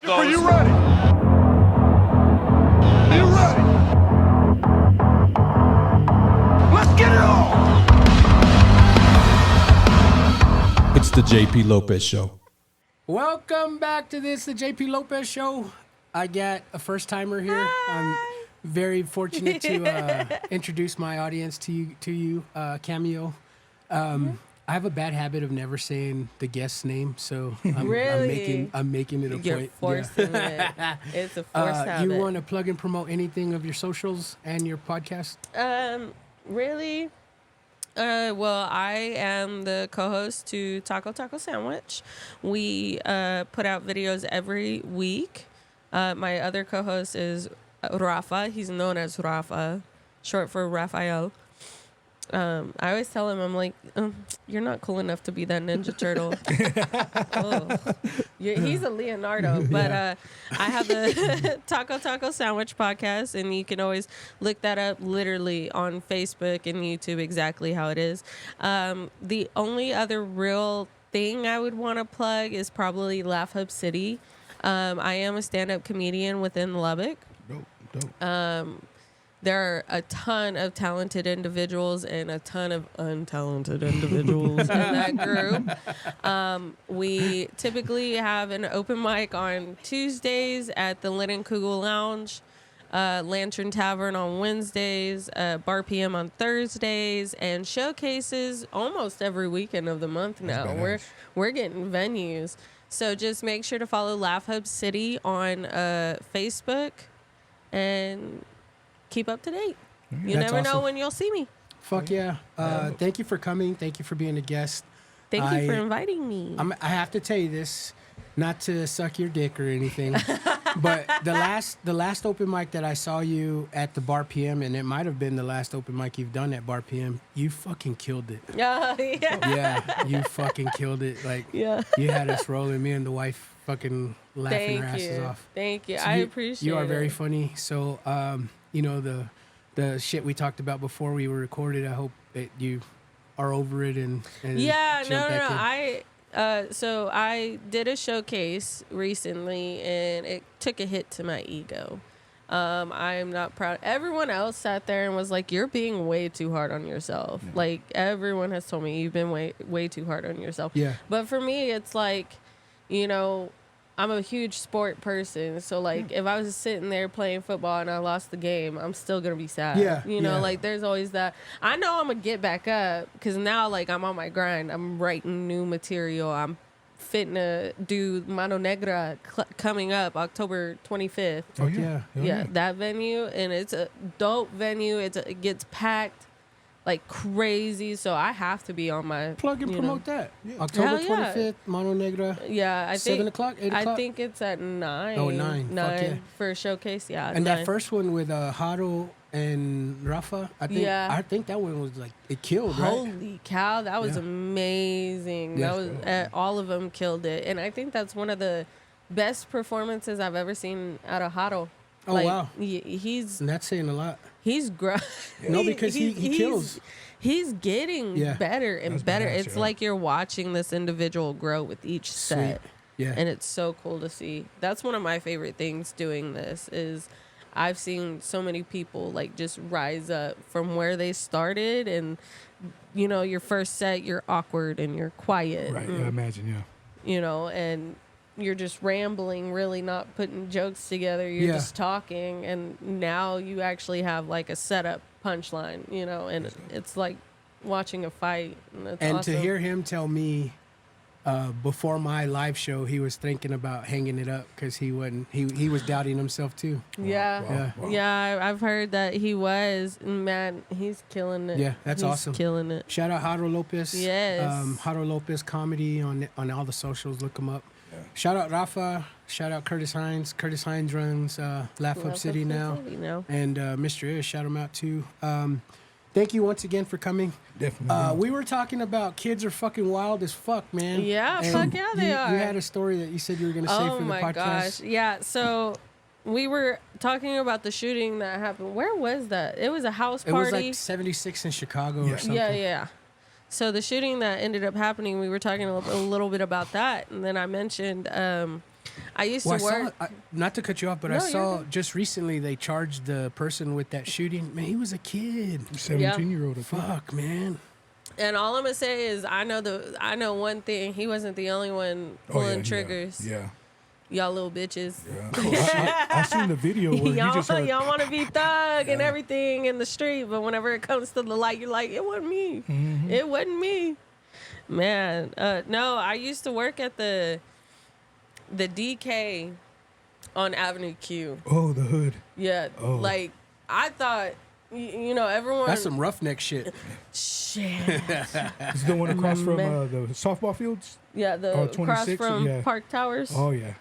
Are you ready? Are you ready? Let's get it on! It's the JP Lopez Show. Welcome back to the JP Lopez Show. I got a first timer here. I'm very fortunate to introduce my audience to you, Cameo. I have a bad habit of never saying the guest's name, so I'm making it a You're point. forcing it. It's a forced habit. You want to plug and promote anything of your socials and your podcast? Really? Well, I am the co-host to Taco Sandwich. We put out videos every week. My other co-host is Rafa. He's known as Rafa, short for Raphael. I always tell him, I'm like, you're not cool enough to be that Ninja Turtle. He's a Leonardo. But I have the Taco Sandwich podcast, and you can always look that up literally on Facebook and YouTube exactly how it is. The only other real thing I would want to plug is probably Laugh Hub City. I am a stand-up comedian within Lubbock. Dope. There are a ton of talented individuals and a ton of untalented individuals in that group. We typically have an open mic on Tuesdays at the Linen Kugel Lounge, Lantern Tavern on Wednesdays, Bar PM on Thursdays, and showcases almost every weekend of the month now. We're getting venues. So just make sure to follow Laugh Hub City on Facebook and keep up to date. You never know when you'll see me. Fuck yeah. Thank you for coming. Thank you for being a guest. Thank you for inviting me. I have to tell you this, not to suck your dick or anything, but the last open mic that I saw you at the Bar PM, and it might have been the last open mic you've done at Bar PM, you fucking killed it. Yeah. Yeah, you fucking killed it. Like, Yeah. You had us rolling, me and the wife fucking laughing our asses off. Thank you. So I appreciate it. You are very funny. So, you know, the shit we talked about before we were recorded, I hope that you are over it and Yeah, jump no. back in. So I did a showcase recently, and it took a hit to my ego. I am not proud. Everyone else sat there and was like, "You're being way too hard on yourself." Yeah. Like, everyone has told me you've been way too hard on yourself. Yeah. But for me, it's like, you know, I'm a huge sport person, so like if I was sitting there playing football and I lost the game, I'm still gonna be sad. Yeah, you know, like there's always that. I know I'm gonna get back up because now like I'm on my grind. I'm writing new material. I'm fitting to do Mano Negra coming up October 25th. Oh yeah. Yeah, that venue, and it's a dope venue. It gets packed like crazy, so I have to be on my plug and promote that. Yeah. October 25th, Mano Negra. Yeah, I think 7 o'clock, 8 o'clock. I think it's at 9. Oh, 9. 9 for a showcase. Yeah, and 9. that first one with Haro and Rafa, I think that one was like it killed. Holy cow, that was amazing. Yeah. That was all of them killed it, and I think that's one of the best performances I've ever seen out of Haro. Oh, like, wow. He's and that's saying a lot. He's No, because he kills. He's getting better and better. It's like you're watching this individual grow with each set. Yeah. And it's so cool to see. That's one of my favorite things doing this is I've seen so many people like just rise up from where they started, and you know, your first set you're awkward and you're quiet. Right, I imagine, You know, and you're just rambling, really not putting jokes together. You're just talking, and now you actually have like a setup punchline, you know, and it's like watching a fight. And to hear him tell me before my live show he was thinking about hanging it up because he was doubting himself too. Yeah. I've heard that he was. Man, he's killing it. Yeah, that's awesome. Killing it. Shout out Haro Lopez. Yes. Haro Lopez comedy on all the socials. Look him up. Shout out Rafa. Shout out Curtis Hines. Curtis Hines runs Laugh Up City now. And Mr. Ish, shout him out too. Thank you once again for coming. Definitely. We were talking about kids are fucking wild as fuck, man. Yeah, and fuck yeah, they are. You had a story that you said you were going to say for the podcast. Oh my gosh. Yeah, so we were talking about the shooting that happened. Where was that? It was a house party. It was like 76 in Chicago or something. Yeah. So the shooting that ended up happening, we were talking a little bit about that. And then I mentioned I used Well, to work. not to cut you off, but No, I you're saw good. just recently they charged the person with that shooting. Man, he was a kid. 17-year-old. Fuck, man. And all I'm gonna say is I know one thing. He wasn't the only one pulling triggers. Yeah. Y'all little bitches. Yeah. I seen the video where he just heard, y'all want to be thug and everything in the street, but whenever it comes to the light, you're like, it wasn't me. Mm-hmm. It wasn't me. Man, no, I used to work at the DK on Avenue Q. oh, the hood. Yeah, Oh. like I thought, you know, everyone. That's some roughneck shit. Shit. It's the one across from Man. the softball fields. Yeah, the Oh, across 26, from yeah. Park Towers. Oh yeah.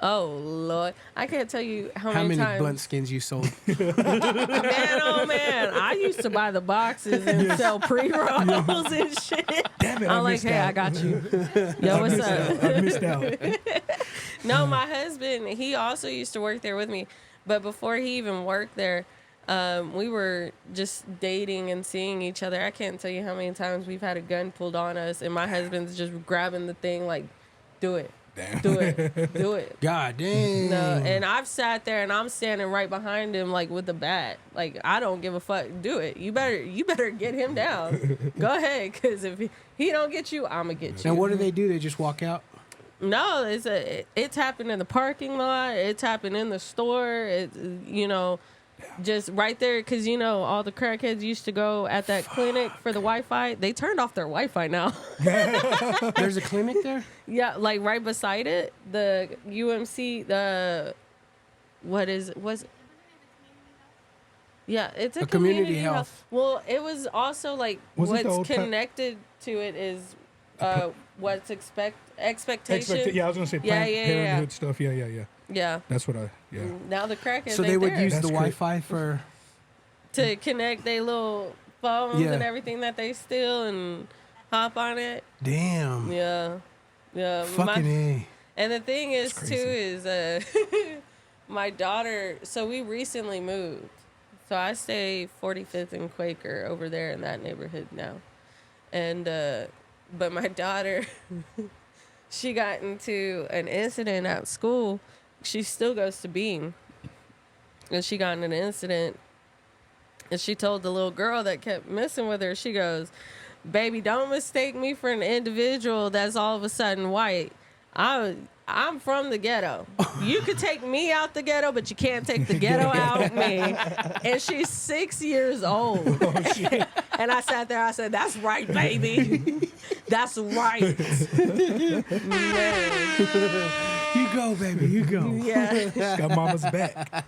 Oh Lord, I can't tell you how How many times. blunt skins you sold? Man, oh man, I used to buy the boxes and sell pre-rolls and shit. Damn it! I'm like, missed hey, out. I got you. Yo, what's up? I missed out. No, my husband, he also used to work there with me, but before he even worked there, we were just dating and seeing each other. I can't tell you how many times we've had a gun pulled on us, and my husband's just grabbing the thing like, do it. Damn. Do it. Do it. God damn. No, and I've sat there and I'm standing right behind him like with the bat. Like I don't give a fuck. Do it. You better get him down. Go ahead, because if he don't get you, I'ma get you. And what do? They just walk out? No, it's happened in the parking lot. It's happened in the store. Just right there, because all the crackheads used to go at that clinic for the Wi-Fi. They turned off their Wi-Fi now. There's a clinic there? Yeah, like right beside it, the UMC, yeah, it's a community health. Well, it was also like Was it the what's old time- connected to it is what's expectation. Yeah, I was gonna say Planned Parenthood stuff. Yeah. Yeah. That's what I. Yeah. Now the crackheads. So they would use That's the great. Wi-Fi for... to connect their little phones Yeah. and everything that they steal and hop on it. Damn. Yeah. Fucking A. And the thing is, too, crazy. is my daughter, so we recently moved. So I stay 45th and Quaker over there in that neighborhood now. And, but my daughter, she got into an incident at school. She still goes to Beam. And she got in an incident. And she told the little girl that kept messing with her, she goes, baby, don't mistake me for an individual that's all of a sudden white. I'm from the ghetto. You could take me out the ghetto, but you can't take the ghetto out of me. And she's 6 years old. And I sat there, I said, that's right, baby. That's right. Man. You go, baby. You go. Yeah. Got mama's back.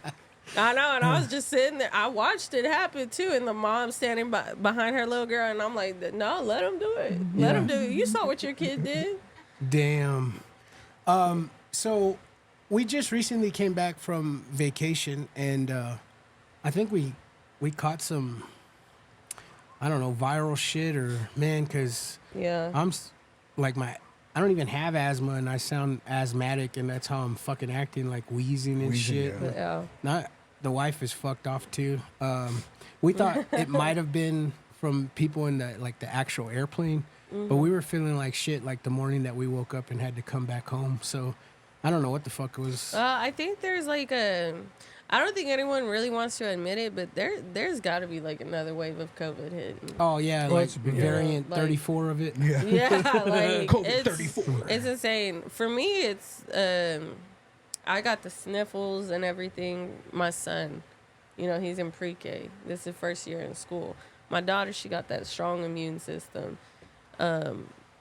I know, and I was just sitting there. I watched it happen too, and the mom standing behind her little girl, and I'm like, "No, let him do it. Let him do it. You saw what your kid did." Damn. So we just recently came back from vacation, and I think we caught some, I don't know, viral shit or because Yeah. I don't even have asthma, and I sound asthmatic, and that's how I'm fucking acting, like wheezing and Wheezing, shit. yeah. Yeah. Not the wife is fucked off too. We thought it might have been from people in the actual airplane, but we were feeling like shit like the morning that we woke up and had to come back home. So I don't know what the fuck it was. I think there's I don't think anyone really wants to admit it, but there's got to be like another wave of COVID hitting. Oh yeah, Oh, like it's a big- variant like- 34 of it. Yeah. Yeah, like COVID 34. It's insane. For me, it's I got the sniffles and everything. My son, he's in pre-K. This is his first year in school. My daughter, she got that strong immune system.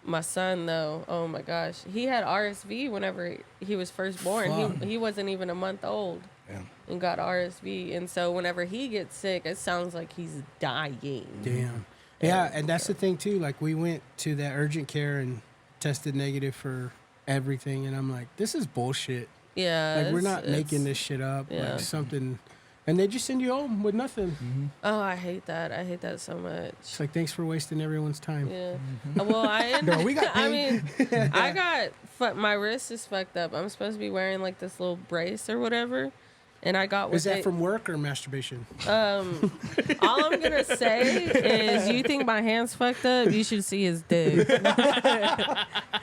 My son, though, oh my gosh, he had RSV whenever he was first born. Fuck. He wasn't even a month old. Yeah. And got RSV, and so whenever he gets sick, it sounds like he's dying. Damn. Yeah, and that's the thing too. Like we went to that urgent care and tested negative for everything, and I'm like, this is bullshit. Yeah, Like we're not making this shit up. Yeah. Like something, and they just send you home with nothing. Oh, I hate that. I hate that so much. It's like thanks for wasting everyone's time. Yeah. Well, No, we got I mean, I got my wrist is fucked up. I'm supposed to be wearing like this little brace or whatever, And I got what Is that from work or masturbation? all I'm gonna say is, you think my hand's fucked up? You should see his dick.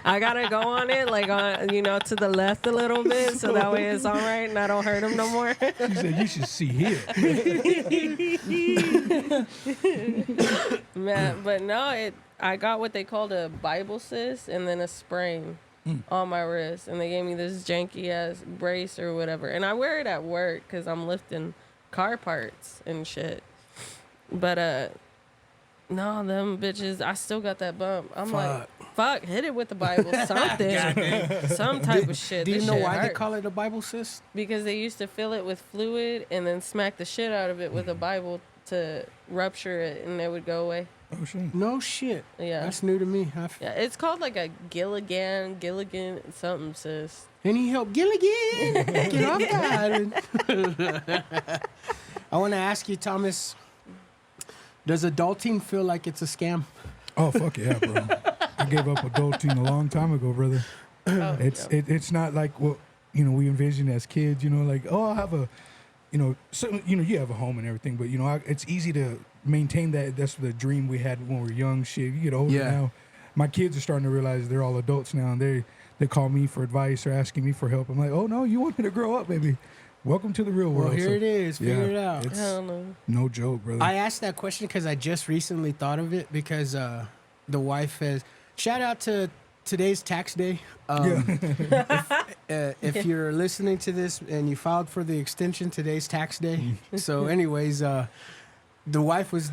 I gotta go on it, like on, to the left a little bit, so that way it's all right and I don't hurt him no more. She said you should see here. Man, but no, I got what they called a Bible cyst and then a sprain on my wrist, and they gave me this janky ass brace or whatever, and I wear it at work because I'm lifting car parts and shit. But no, them bitches, I still got that bump. I'm like, fuck, hit it with the Bible, something, some type of shit. Do you This know shit why they hurt. call it a Bible cyst? Because they used to fill it with fluid and then smack the shit out of it with a Bible to rupture it, and it would go away. Oh shit. No shit. Yeah. That's new to me. Yeah, it's called like a Gilligan something, sis. Any help, Gilligan? Get off the island. I want to ask you, Thomas, does adulting feel like it's a scam? Oh fuck yeah, bro. I gave up adulting a long time ago, brother. It's not like what we envisioned as kids. Like, oh, I'll have a, so you have a home and everything, but it's easy to maintain that. That's the dream we had when we were young. Shit, you get older now. My kids are starting to realize they're all adults now, and they call me for advice or asking me for help. I'm like, oh no, you want me to grow up, baby. Welcome to the real world. Well, here it is. Figure it out. It's Hell no. no joke, brother. I asked that question because I just recently thought of it because the wife has. Shout out to today's tax day. If you're listening to this and you filed for the extension, today's tax day. So, anyways, the wife was.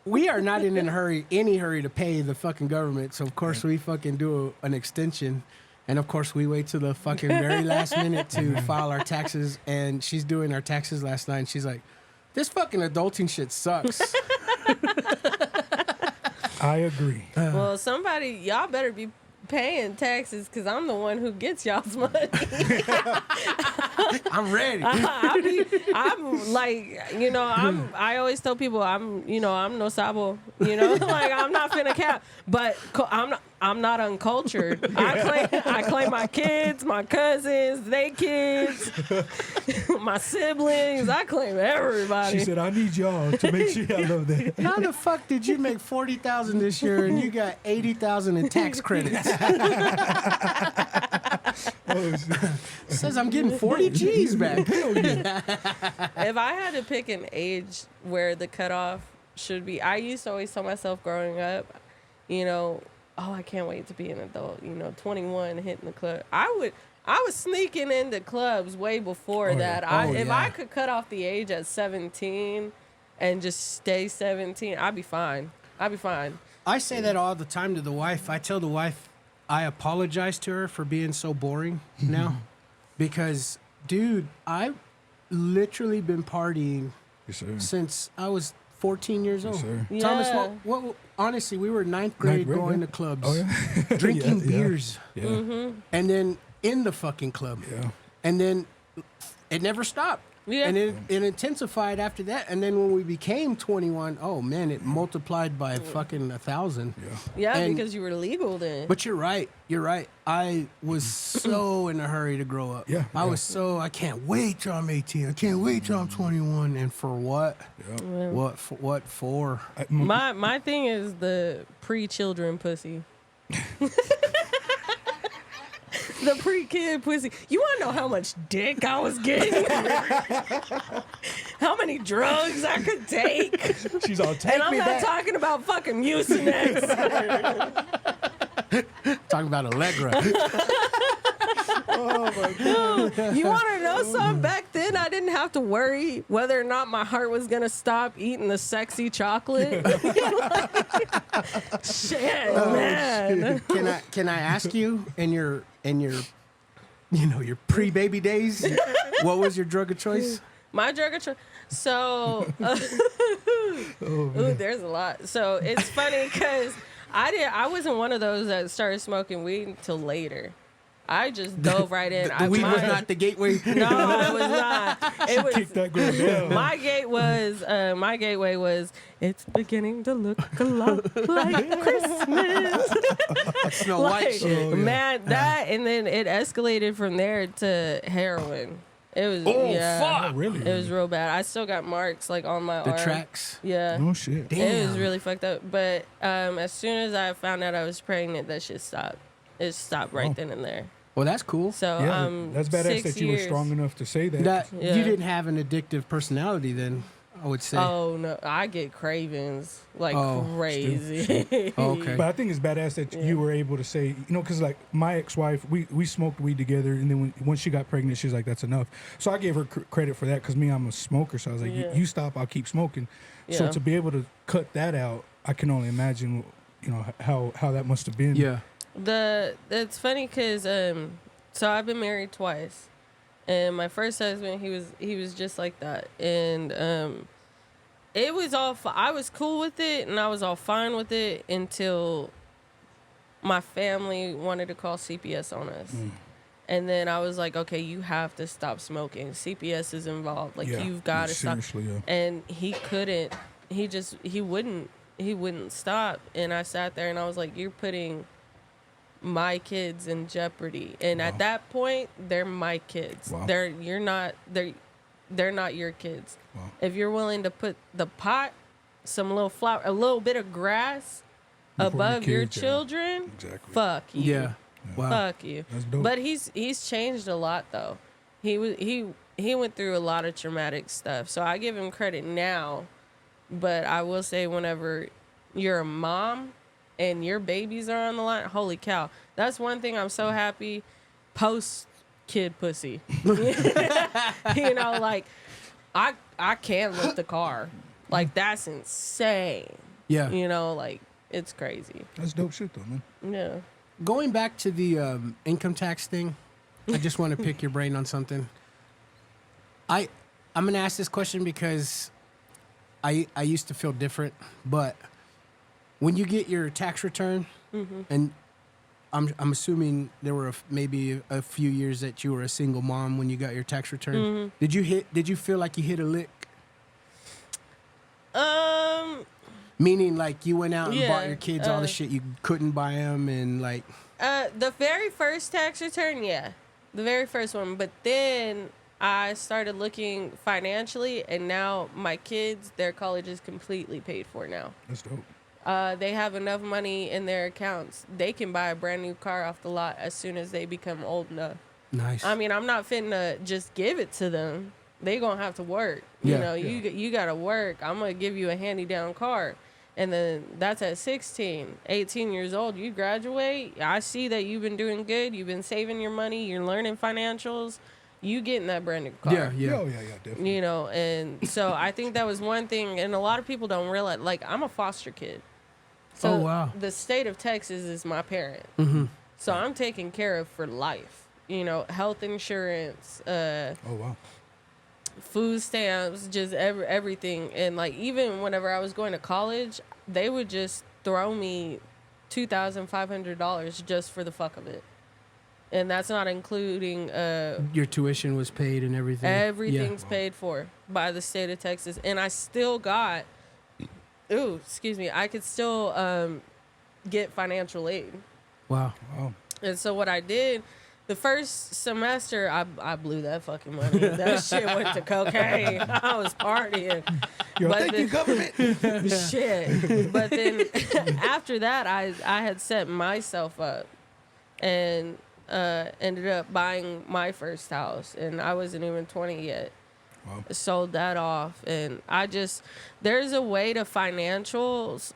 We are not in any hurry to pay the fucking government. So of course we fucking do an extension. And of course we wait till the fucking very last minute to file our taxes. And she's doing our taxes last night. And she's like, this fucking adulting shit sucks. I agree. Well, y'all better be paying taxes because I'm the one who gets y'all's money. I'm ready. I'm like, I always tell people I'm no sabo, like I'm not finna cap, but I'm not uncultured. I claim my kids, my cousins, they kids, my siblings. I claim everybody. She said, I need y'all to make sure I love that. How the fuck did you make $40,000 this year and you got $80,000 in tax credits? Says I'm getting 40 G's back. If I had to pick an age where the cutoff should be, I used to always tell myself growing up, oh, I can't wait to be an adult. 21, hitting the club. I was sneaking into clubs way before that. If I could cut off the age at 17 and just stay 17, I'd be fine. I say that all the time to the wife. I tell the wife I apologize to her for being so boring now because, dude, I've literally been partying since I was 14 years old. Yeah. Thomas, what honestly, we were ninth grade going to clubs, drinking beers, and then in the fucking club, and then it never stopped. Yeah. And it intensified after that. And then when we became 21, oh man, it multiplied by fucking 1,000. Yeah, because you were legal then. But you're right. I was so in a hurry to grow up. I can't wait till I'm 18. I can't wait till I'm 21. And for what? What for? My thing is the pre-children pussy. The pre-kid pussy. You want to know how much dick I was getting? How many drugs I could take? She's all, take and I'm me not back. talking about fucking Mucinex. Talking about Allegra. Oh my God. You want to know something? Back then, I didn't have to worry whether or not my heart was going to stop eating the sexy chocolate. Shit, man. Can I ask you in your your pre-baby days, what was your drug of choice? My drug of choice. So, there's a lot. So it's funny because I wasn't one of those that started smoking weed until later. I just dove right in. The weed was not the gateway. No, it was not. It was. Kick that girl down. My gateway was. It's beginning to look a lot like Christmas. Snow White shit. Man, that and then it escalated from there to heroin. It was Oh, really? It was real bad. I still got marks like on my The arm. tracks. Yeah. No shit. It was really fucked up. But as soon as I found out I was pregnant, that shit stopped. It stopped right then and there. Well, that's cool. So Yeah, that's badass 6 that you were years. strong enough to say that. Yeah. You didn't have an addictive personality then, I would say. Oh no, I get cravings like crazy. Okay. But I think it's badass that you were able to say, because like my ex-wife, we smoked weed together, and then when she got pregnant, she was like, "That's enough." So I gave her credit for that because I'm a smoker. So I was like, "You stop, I'll keep smoking." So Yeah. to be able to cut that out, I can only imagine, how that must have been. Yeah. It's funny because so I've been married twice, and my first husband he was just like that, and it was all I was cool with it, and I was all fine with it until my family wanted to call CPS on us. And then I was like, okay, you have to stop smoking. CPS is involved. Like, you've got to stop. Yeah. And he couldn't. He wouldn't stop. And I sat there and I was like, you're putting my kids in jeopardy. And at that point, they're my kids. Wow. They're not your kids. Wow. If you're willing to put the pot, some little flour, a little bit of grass above your kids, yeah. children, Exactly. fuck you. Yeah. Wow. Fuck you. That's dope. But he's changed a lot though. He went through a lot of traumatic stuff. So I give him credit now. But I will say whenever you're a mom and your babies are on the line, holy cow. That's one thing I'm so happy post kid pussy. Like I can't lift the car. Like that's insane. Yeah. Like it's crazy. That's dope shit though, man. Yeah. Going back to the income tax thing, I just want to pick your brain on something. I'm going to ask this question because I used to feel different, but when you get your tax return, and I'm assuming there were maybe a few years that you were a single mom when you got your tax return. Did you feel like you hit a lick? Meaning like you went out and bought your kids all the shit you couldn't buy them and like. The very first tax return, yeah. The very first one. But then I started looking financially, and now my kids, their college is completely paid for now. That's dope. They have enough money in their accounts. They can buy a brand new car off the lot as soon as they become old enough. Nice. I mean, I'm not finna just give it to them. They gonna have to work. You gotta work. I'm gonna give you a handy-down car. And then that's at 16, 18 years old. You graduate. I see that you've been doing good. You've been saving your money. You're learning financials. You getting that brand new car. Yeah. Oh, yeah, definitely. And so I think that was one thing. And a lot of people don't realize, like, I'm a foster kid. So Oh, wow. the state of Texas is my parent. So I'm taken care of for life. Health insurance, Oh, wow. food stamps, just everything. And like even whenever I was going to college, they would just throw me $2,500 just for the fuck of it. And that's not including your tuition was paid and everything. everything's paid for by the state of Texas. And I still got I could still get financial aid. Wow. And so what I did, the first semester, I blew that fucking money. That shit went to cocaine. I was partying. Yo, But thank you, government. Shit. But then after that, I had set myself up and ended up buying my first house. And I wasn't even 20 yet. Wow. Sold that off. And there's a way to financials.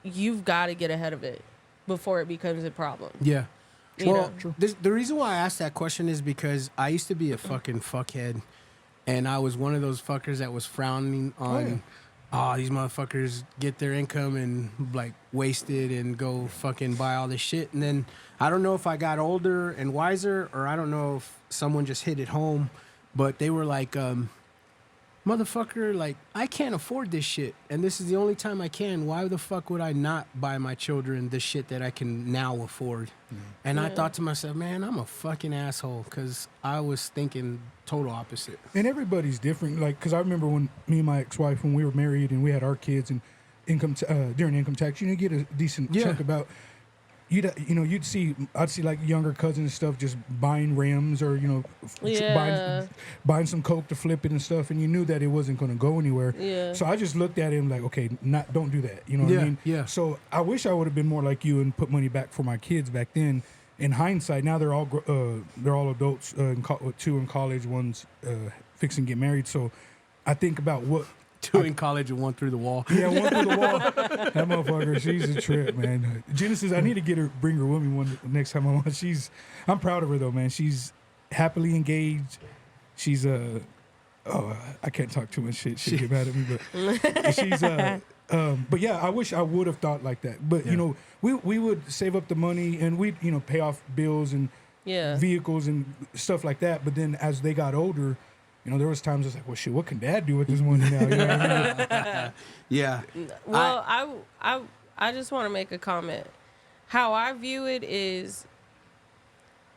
You've got to get ahead of it before it becomes a problem. Yeah. You Well, know? the reason why I asked that question is because I used to be a fucking fuckhead, and I was one of those fuckers that was frowning on, these motherfuckers get their income and like waste it and go fucking buy all this shit. And then I don't know if I got older and wiser, or I don't know if someone just hit it home, but they were like, motherfucker, like, I can't afford this shit, and this is the only time I can. Why the fuck would I not buy my children the shit that I can now afford? And I thought to myself, man, I'm a fucking asshole, because I was thinking total opposite. And everybody's different. Like, because I remember when me and my ex-wife, when we were married and we had our kids and during income tax, you get a decent chunk about. I'd see like younger cousins and stuff just buying rims or buying some coke to flip it and stuff, and you knew that it wasn't going to go anywhere. Yeah. So I just looked at him like, okay, don't do that. You know what I mean? Yeah. So I wish I would have been more like you and put money back for my kids back then. In hindsight, now they're all adults. 2 in college, one's fixing to get married. So I think about what. 2 in college and 1 through the wall. Yeah, 1 through the wall. That motherfucker, she's a trip, man. Genesis, I need to bring her with me next time I'm on. I'm proud of her though, man. She's happily engaged. She's I can't talk too much shit. She'll get mad at me, but she's but yeah, I wish I would have thought like that. But we would save up the money and we'd pay off bills and vehicles and stuff like that. But then as they got older, there was times I was like, well, shit, what can Dad do with this money now? You know what I mean? Yeah. Well, I just want to make a comment. How I view it is,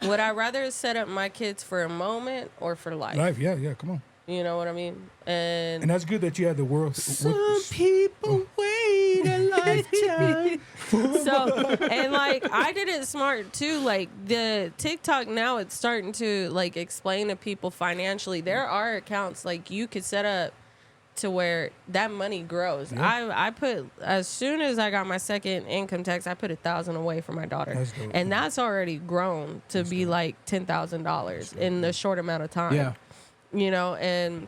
would I rather set up my kids for a moment or for life? Life, yeah, come on. You know what I mean? And that's good that you had the world. Some people wait a lifetime. So, and like, I did it smart too. Like, the TikTok now, it's starting to like explain to people financially. There are accounts like you could set up to where that money grows. Yeah. I put, as soon as I got my second income tax, I put $1,000 away for my daughter. That's dope, and that's already grown to be like $10,000 in a short amount of time. Yeah. And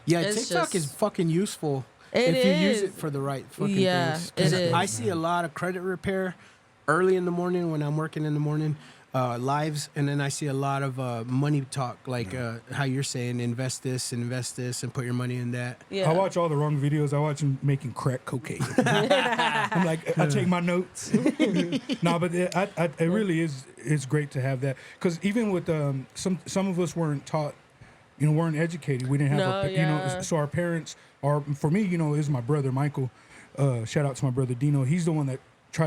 TikTok is fucking useful if you use it for the right fucking things. It is. I see a lot of credit repair early in the morning when I'm working in the morning, lives, and then I see a lot of money talk, like how you're saying, invest this, and put your money in that. Yeah. I watch all the wrong videos. I watch them making crack cocaine. I'm like, I take my notes. No, but it really is. It's great to have that, because even with some of us weren't taught. Weren't educated. We didn't have, so our parents are, for me, is my brother, Michael. Shout out to my brother, Dino. He's the one that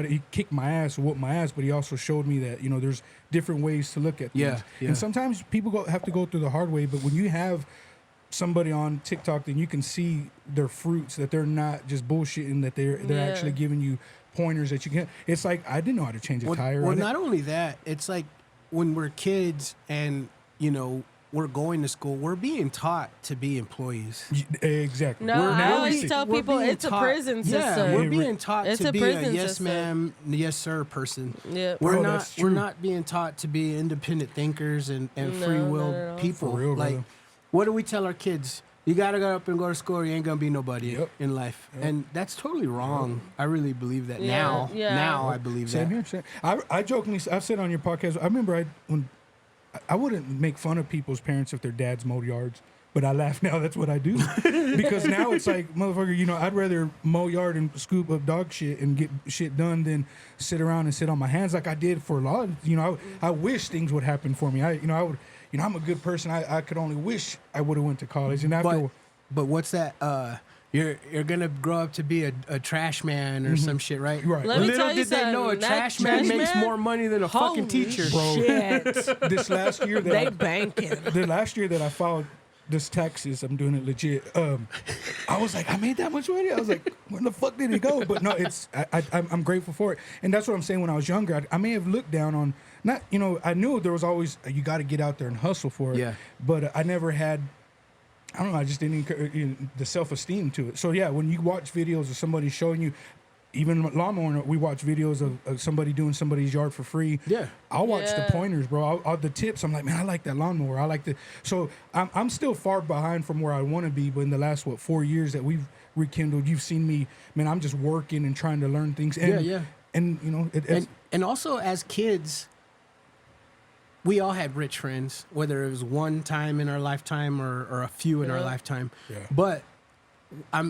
he kicked my ass, whooped my ass, but he also showed me that, there's different ways to look at things. Yeah. And sometimes people have to go through the hard way, but when you have somebody on TikTok, then you can see their fruits, that they're not just bullshitting, that they're actually giving you pointers that you can. It's like, I didn't know how to change a tire. Well, not only that, it's like when we're kids and, we're going to school, we're being taught to be employees. Exactly. No, I always tell people it's a prison system. Yeah, we're being taught to be a yes system. ma'am, yes sir person. Yeah. We're not being taught to be independent thinkers and free will people. For real, like, brother. what do we tell our kids? You gotta go up and go to school, or you ain't gonna be nobody in life. Yep. And that's totally wrong. I really believe that now. Yeah. Now I believe Same that. Here. I jokingly, I've said on your podcast, I remember when I wouldn't make fun of people's parents if their dads mowed yards, but I laugh now. That's what I do. Because now it's like, motherfucker, I'd rather mow yard and scoop up dog shit and get shit done than sit around and sit on my hands like I did for a lot. I wish things would happen for me. I'm a good person. I could only wish I would have went to college. And after, but what's that? You're gonna grow up to be a trash man or some shit, right? Right. Let me Little tell you did they know a something. trash That man trash makes man? more money than a fucking teacher. Bro. Shit. this last year They that banking. the last year that I filed this taxes, I'm doing it legit. I was like, I made that much money. I was like, where the fuck did it go? But no, I'm grateful for it, and that's what I'm saying. When I was younger, I may have looked down on I knew there was always you got to get out there and hustle for it. Yeah. But I never had. I don't know. I just didn't the self-esteem to it. So yeah, when you watch videos of somebody showing you, even lawnmower, we watch videos of somebody doing somebody's yard for free. Yeah. I'll watch the pointers, bro. The tips. I'm like, man, I like that lawnmower. I like the. So I'm still far behind from where I want to be. But in the last 4 years that we've rekindled, you've seen me, man. I'm just working and trying to learn things. And, And and also as kids, we all had rich friends, whether it was one time in our lifetime or a few in our lifetime. Yeah. But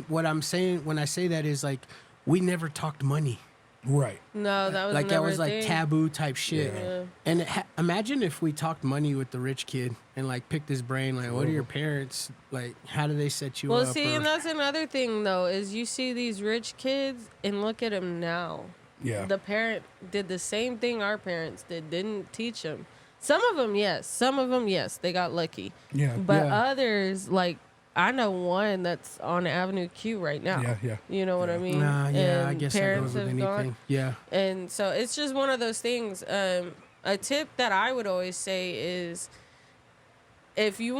what I'm saying when I say that is like we never talked money. right. No, that was Like never that was a like thing. taboo type shit. Yeah. And imagine if we talked money with the rich kid and like picked his brain, like what are your parents like? How do they set you up? Well, see, and that's another thing though, is you see these rich kids and look at them now. Yeah. The parent did the same thing our parents did, didn't teach them. Some of them, yes. Some of them, yes. They got lucky. Yeah. But Yeah. others, like, I know one that's on Avenue Q right now. Yeah. You know what I mean? Yeah, I And guess that parents goes with have anything. gone. Yeah. And so it's just one of those things. A tip that I would always say is, if you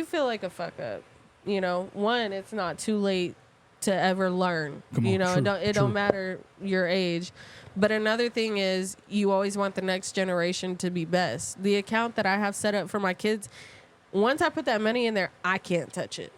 feel like a fuck up, you know, one, it's not too late to ever learn. Come on, you know, true, it don't matter your age. But another thing is, you always want the next generation to be best. The account that I have set up for my kids, once I put that money in there, I can't touch it.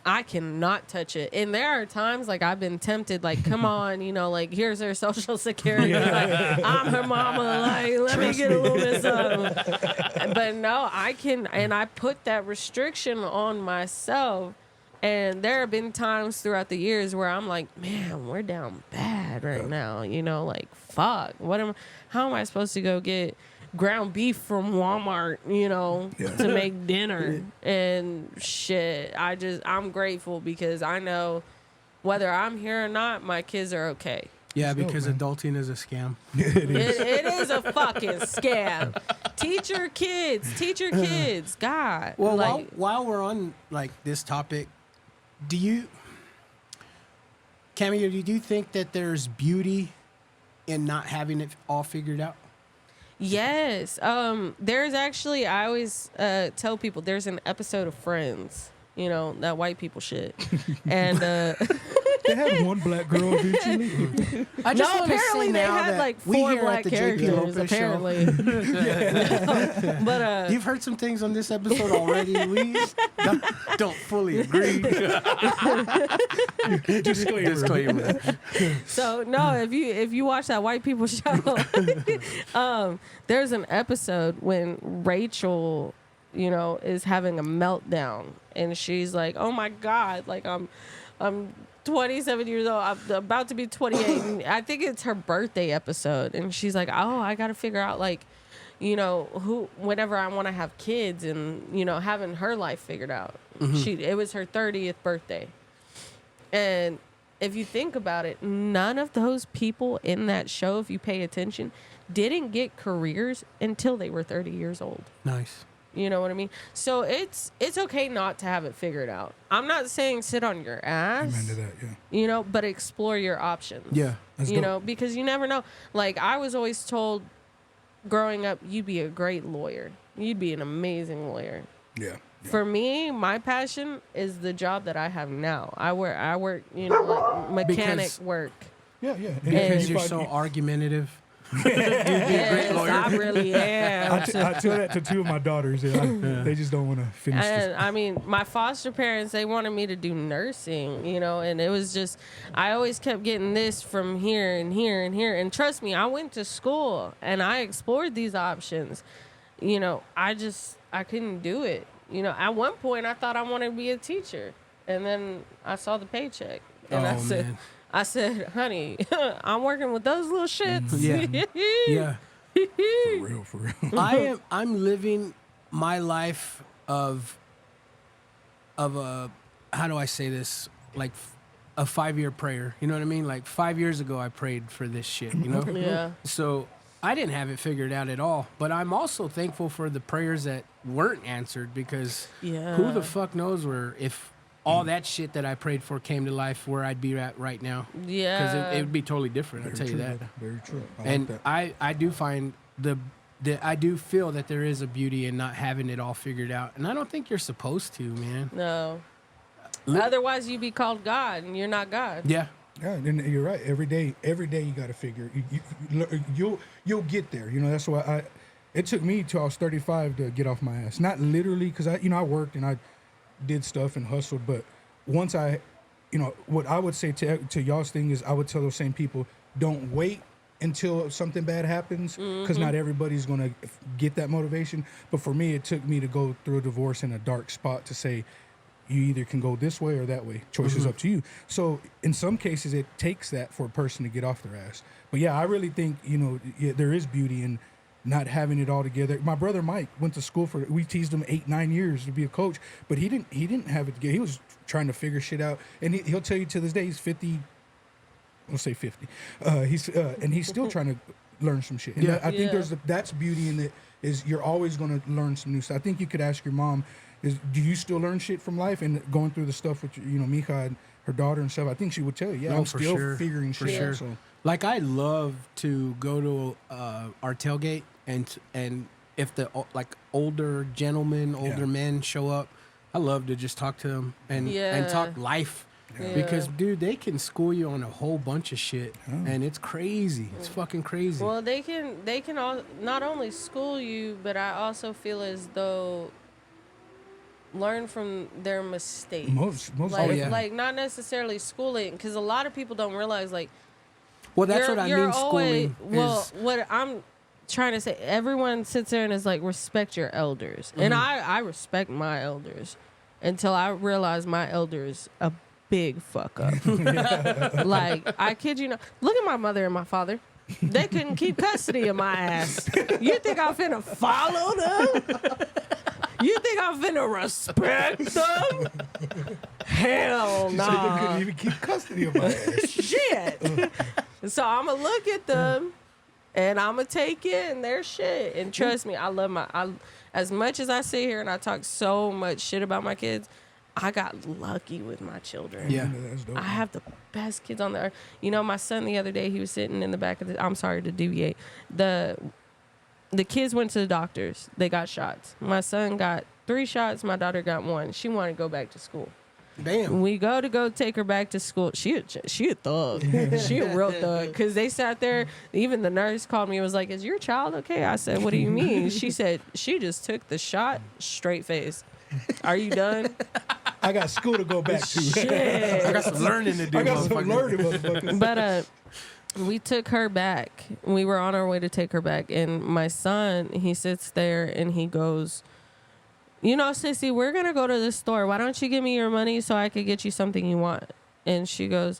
I cannot touch it. And there are times like I've been tempted, like, come on, you know, like, here's her social security. Like, I'm her mama. Like, let me get a little bit something. But no, I can. And I put that restriction on myself. And there have been times throughout the years where I'm like, man, we're down bad right now. You know, like, fuck. How am I supposed to go get ground beef from Walmart, you know, to make dinner? And shit, I'm grateful because I know whether I'm here or not, my kids are okay. Yeah, because adulting is a scam. It is a fucking scam. Teach your kids. God. Well, like, while we're on like this topic, Cameo, do you think that there's beauty in not having it all figured out? yes. There's actually, I always tell people there's an episode of Friends, you know, that white people shit. And They had one black girl eventually. I just wanna apparently say they now had that like we 4 here at black the JP characters, Lopez apparently. But You've heard some things on this episode already. We don't fully agree. Disclaimer. so no, if you watch that white people show, there's an episode when Rachel, you know, is having a meltdown, and she's like, "Oh my God, like I'm 27 years old. I'm about to be 28." And I think it's her birthday episode, and she's like, "Oh, I got to figure out, like, you know, whenever I want to have kids, and, you know, having her life figured out." It was her 30th birthday, and if you think about it, none of those people in that show, if you pay attention, didn't get careers until they were 30 years old. Nice. You know what I mean? So it's okay not to have it figured out. I'm not saying sit on your ass. Amen to that, yeah. You know, but explore your options. Yeah. That's you dope. know, because you never know. Like, I was always told growing up, you'd be a great lawyer. You'd be an amazing lawyer. Yeah. For me, my passion is the job that I have now. I work, you know, like mechanic Because- work. Yeah. Because You you're find- so argumentative. Yes, I really am. I tell that to 2 of my daughters. And they just don't want to finish this. And I mean, my foster parents, they wanted me to do nursing, you know, and it was just, I always kept getting this from here and here and here. And trust me, I went to school and I explored these options. You know, I couldn't do it. You know, at one point I thought I wanted to be a teacher, and then I saw the paycheck, and Man. I said, honey, I'm working with those little shits. Yeah. For real. I'm living my life of a, how do I say this? Like a 5-year prayer. You know what I mean? Like 5 years ago I prayed for this shit, you know? Yeah. So I didn't have it figured out at all. But I'm also thankful for the prayers that weren't answered, because who the fuck knows if all that shit that I prayed for came to life, where I'd be at right now. Yeah. Because it would be totally different, I'll tell you that. Very true. And like that. I do find I do feel that there is a beauty in not having it all figured out. And I don't think you're supposed to, man. No. Otherwise, you'd be called God, and you're not God. Yeah. Yeah, and you're right. Every day you got to figure. You'll get there. You know, that's why it took me till I was 35 to get off my ass. Not literally, because I worked and I did stuff and hustled. But once what I would say to y'all's thing is, I would tell those same people, don't wait until something bad happens, because not everybody's gonna get that motivation. But for me, it took me to go through a divorce in a dark spot to say, you either can go this way or that way. Choice is up to you. So in some cases, it takes that for a person to get off their ass. But yeah, I really think, there is beauty in not having it all together. My brother Mike went to school we teased him 8-9 years to be a coach, but he didn't have it together. He was trying to figure shit out. And he'll tell you to this day, he's 50, we'll say 50. And he's still trying to learn some shit. And Yeah. I think that's beauty in that is you're always going to learn some new stuff. I think you could ask your mom, do you still learn shit from life and going through the stuff with, Mija and her daughter and stuff? I think she would tell you, I'm still figuring shit out. So. Like, I love to go to our tailgate and if the older gentlemen, older men show up, I love to just talk to them and talk life. Yeah. Because, dude, they can school you on a whole bunch of shit, and it's crazy. It's fucking crazy. Well, they can all, not only school you, but I also feel as though learn from their mistakes. Most like not necessarily schooling, because a lot of people don't realize, like, well, that's what I mean. Schooling. What I'm trying to say, everyone sits there and is like, respect your elders, and I respect my elders until I realize my elders a big fuck up. Like, I kid you not. Look at my mother and my father. They couldn't keep custody of my ass. You think I'm finna follow them? You think I'm finna respect them? Hell no. So they couldn't even keep custody of my ass. Shit. So I'm gonna look at them and I'm gonna take in their shit. And trust me, I love as much as I sit here and I talk so much shit about my kids, I got lucky with my children. Yeah. That's dope. I have the best kids on the earth. My son the other day, he was sitting in the back of I'm sorry to deviate. The kids went to the doctors. They got shots. My son got 3 shots. My daughter got 1. She wanted to go back to school. Damn. We go take her back to school. She a thug. She a real thug. Because they sat there. Even the nurse called me and was like, "Is your child okay?" I said, "What do you mean?" She said, "She just took the shot, straight face. Are you done?" I got school to go back to. Shit. I got some learning to do. I got some learning, motherfucker. But we took her back. We were on our way to take her back. And my son, he sits there and he goes, "Sissy, we're going to go to the store. Why don't you give me your money so I could get you something you want?" And she goes,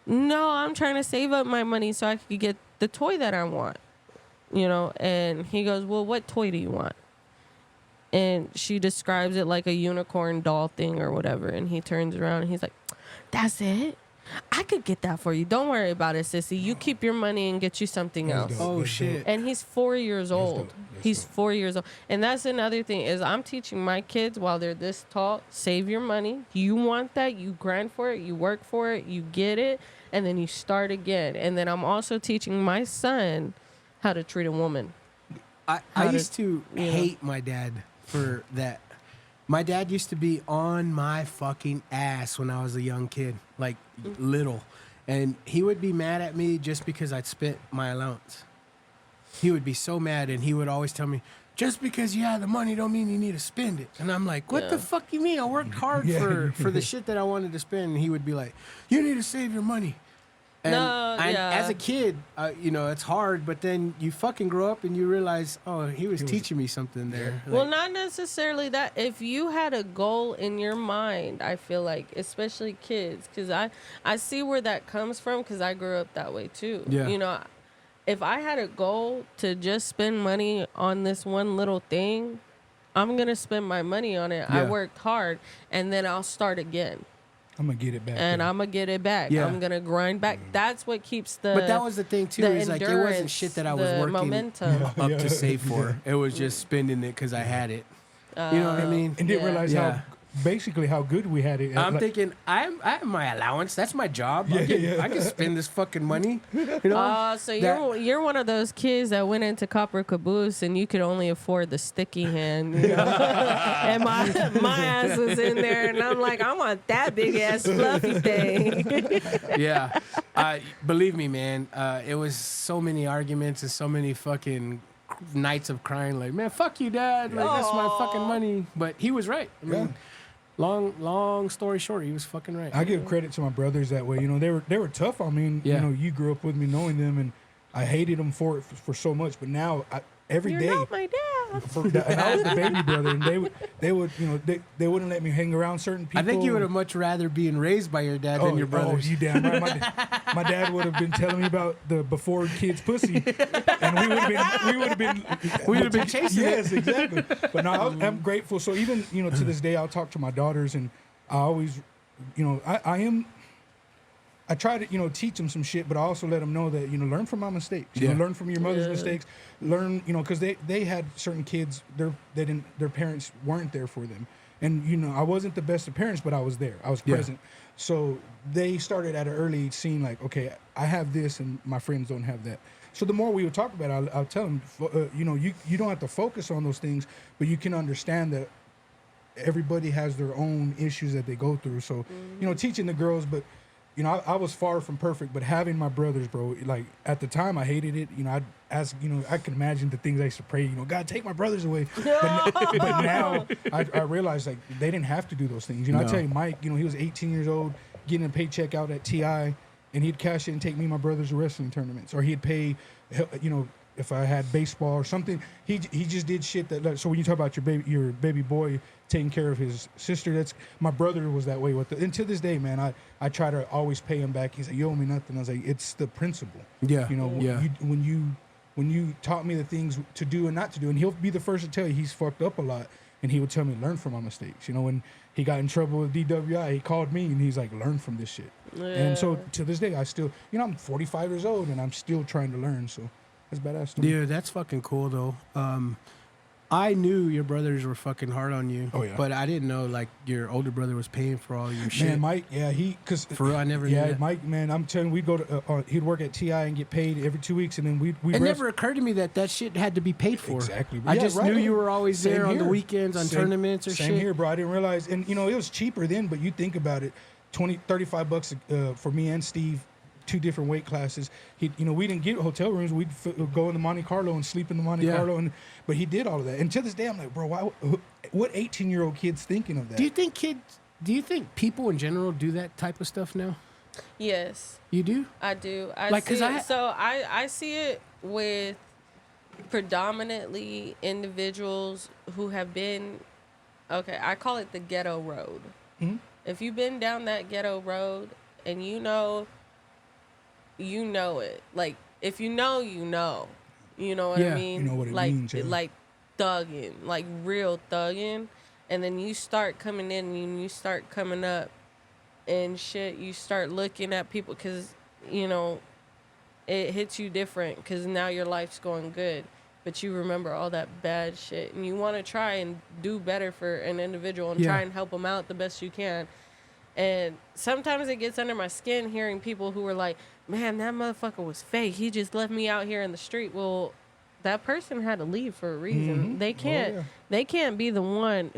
"No, I'm trying to save up my money so I could get the toy that I want." And he goes, "Well, what toy do you want?" And she describes it like a unicorn doll thing or whatever. And he turns around and he's like, "That's it? I could get that for you. Don't worry about it, sissy. You keep your money and get you something else." Oh, shit. And he's 4 years old. He's 4 years old. And that's another thing is I'm teaching my kids while they're this tall, save your money. You want that, you grind for it, you work for it, you get it, and then you start again. And then I'm also teaching my son how to treat a woman. I used to hate my dad for that. My dad used to be on my fucking ass when I was a young kid, like little. And he would be mad at me just because I'd spent my allowance. He would be so mad, and he would always tell me, "Just because you have the money don't mean you need to spend it." And I'm like, what the fuck you mean? I worked hard for the shit that I wanted to spend. And he would be like, "You need to save your money." And as a kid, it's hard, but then you fucking grow up and you realize, he was teaching me something there. Well, not necessarily that. If you had a goal in your mind, I feel like, especially kids, because I see where that comes from because I grew up that way too. Yeah. If I had a goal to just spend money on this one little thing, I'm going to spend my money on it. Yeah. I worked hard, and then I'll start again. I'm going to get it back. And I'm going to get it back. Yeah. I'm going to grind back. That's what keeps the But that was the thing, too. Is like, it wasn't shit that I was working momentum. up to save for. It was just spending it because I had it. You know what I mean? And didn't realize how good we had it. I'm thinking, I have my allowance. That's my job. I can spend this fucking money. So you're one of those kids that went into Copper Caboose and you could only afford the sticky hand. And my ass was in there, and I'm like, I want that big ass fluffy thing. Yeah. Believe me, man. It was so many arguments and so many fucking nights of crying. Like, man, fuck you, Dad. Like, that's my fucking money. But he was right. I mean, long story short, he was fucking right. I give credit to my brothers that way. They were tough on me. And, you grew up with me knowing them, and I hated them for so much. But now, every day, you're not my dad. And I was the baby brother, and they would they wouldn't let me hang around certain people. I think you would have much rather been raised by your dad than your brothers. Oh, you damn right. My dad would have been telling me about the before kids pussy, and we would have been chasing it. Yes, exactly. But no, I'm grateful. So even to this day, I'll talk to my daughters, and I always, I am. I try to, teach them some shit, but I also let them know that, learn from my mistakes. Learn from your mother's mistakes. Learn, because they had certain kids, their parents weren't there for them. And, I wasn't the best of parents, but I was there. I was present. So they started at an early age seeing like, okay, I have this and my friends don't have that. So the more we would talk about it, I'll tell them, you don't have to focus on those things, but you can understand that everybody has their own issues that they go through. So, teaching the girls, but, I was far from perfect, but having my brothers, bro, like at the time I hated it. I can imagine the things I used to pray, God, take my brothers away. But now I realize like they didn't have to do those things. I tell you, Mike, he was 18 years old, getting a paycheck out at TI, and he'd cash in and take me and my brothers to wrestling tournaments, or he'd pay, if I had baseball or something. He just did shit that. So when you talk about your baby boy taking care of his sister, that's my brother was that way with it. And to this day, man, I try to always pay him back. He's like, you owe me nothing. I was like, it's the principle. Yeah. When you taught me the things to do and not to do, and he'll be the first to tell you he's fucked up a lot, and he would tell me learn from my mistakes. When he got in trouble with DWI, he called me and he's like, learn from this shit. Yeah. And so to this day, I still, I'm 45 years old and I'm still trying to learn. So that's badass. Yeah, that's fucking cool though. I knew your brothers were fucking hard on you. Oh, yeah. But I didn't know like your older brother was paying for all your shit. Man, Mike, cause for real, I never knew that. Mike, man, I'm telling you, we'd go to, he'd work at TI and get paid every 2 weeks, and then we. It never occurred to me that shit had to be paid for. Exactly. I just knew you were always there on the weekends, on tournaments or shit. Same here, bro. I didn't realize, and it was cheaper then, but you think about it, $35 for me and Steve. 2 different weight classes. We didn't get hotel rooms. We'd go into Monte Carlo and sleep in the Monte Carlo. But he did all of that. And to this day, I'm like, bro, what 18-year-old kid's thinking of that? Do you think people in general do that type of stuff now? Yes. You do? I do. I see it with predominantly individuals who have been, I call it the ghetto road. Mm-hmm. If you've been down that ghetto road and you know it. Like, if you know, you know. You know what I mean? You know what it means, yeah. Like thugging, like real thugging. And then you start coming in and you start coming up and shit. You start looking at people because, it hits you different because now your life's going good. But you remember all that bad shit. And you want to try and do better for an individual and try and help them out the best you can. And sometimes it gets under my skin hearing people who are like, man, that motherfucker was fake. He just left me out here in the street. Well, that person had to leave for a reason. Mm-hmm. They can't be the one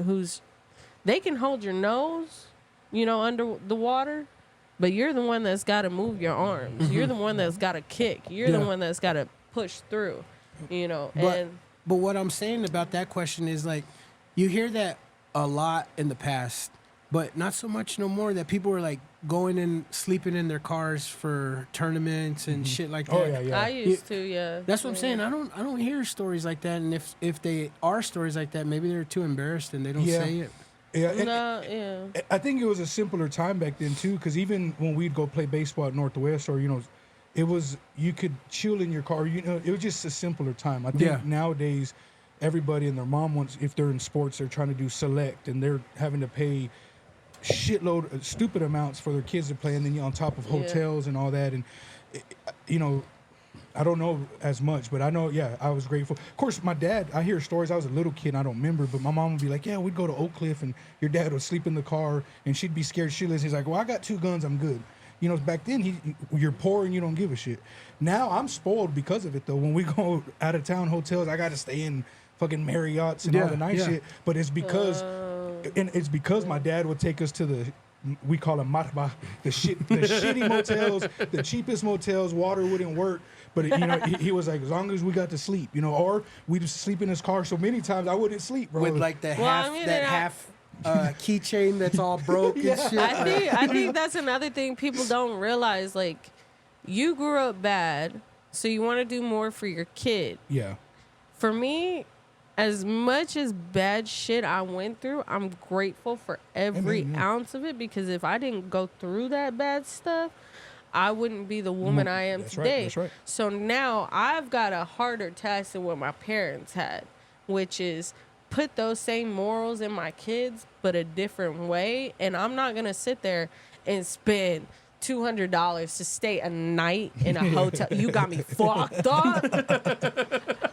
they can hold your nose, under the water, but you're the one that's got to move your arms. Mm-hmm. You're the one that's got to kick. You're the one that's got to push through, But what I'm saying about that question is like, you hear that a lot in the past, but not so much no more, that people were like going and sleeping in their cars for tournaments and shit like that. Oh, yeah. I used to. That's what I'm saying. I don't hear stories like that, and if they are stories like that, maybe they're too embarrassed and they don't say it. Yeah, I think it was a simpler time back then too, because even when we'd go play baseball at Northwest, or it was, you could chill in your car. It was just a simpler time. I think nowadays, everybody and their mom wants, if they're in sports, they're trying to do select, and they're having to pay shitload of stupid amounts for their kids to play, and then on top of hotels and all that, and I don't know as much, but I know I was grateful. Of course, my dad, I hear stories. I was a little kid, and I don't remember, but my mom would be like, we'd go to Oak Cliff and your dad would sleep in the car and she'd be scared shitless. He's like, well, I got 2 guns, I'm good. Back then you're poor and you don't give a shit. Now I'm spoiled because of it though. When we go out of town hotels, I got to stay in fucking Marriott's and all the nice shit, but it's because my dad would take us to we call them matba, the shitty motels, the cheapest motels. Water wouldn't work, but he was like, as long as we got to sleep, or we'd sleep in his car. So many times I wouldn't sleep, bro. With like the half keychain that's all broke and shit. I think that's another thing people don't realize. Like, you grew up bad, so you want to do more for your kid. Yeah. For me, as much as bad shit I went through, I'm grateful for every ounce of it, because if I didn't go through that bad stuff, I wouldn't be the woman I am today. That's right. So now I've got a harder task than what my parents had, which is put those same morals in my kids, but a different way. And I'm not going to sit there and spend $200 to stay a night in a hotel. You got me fucked up.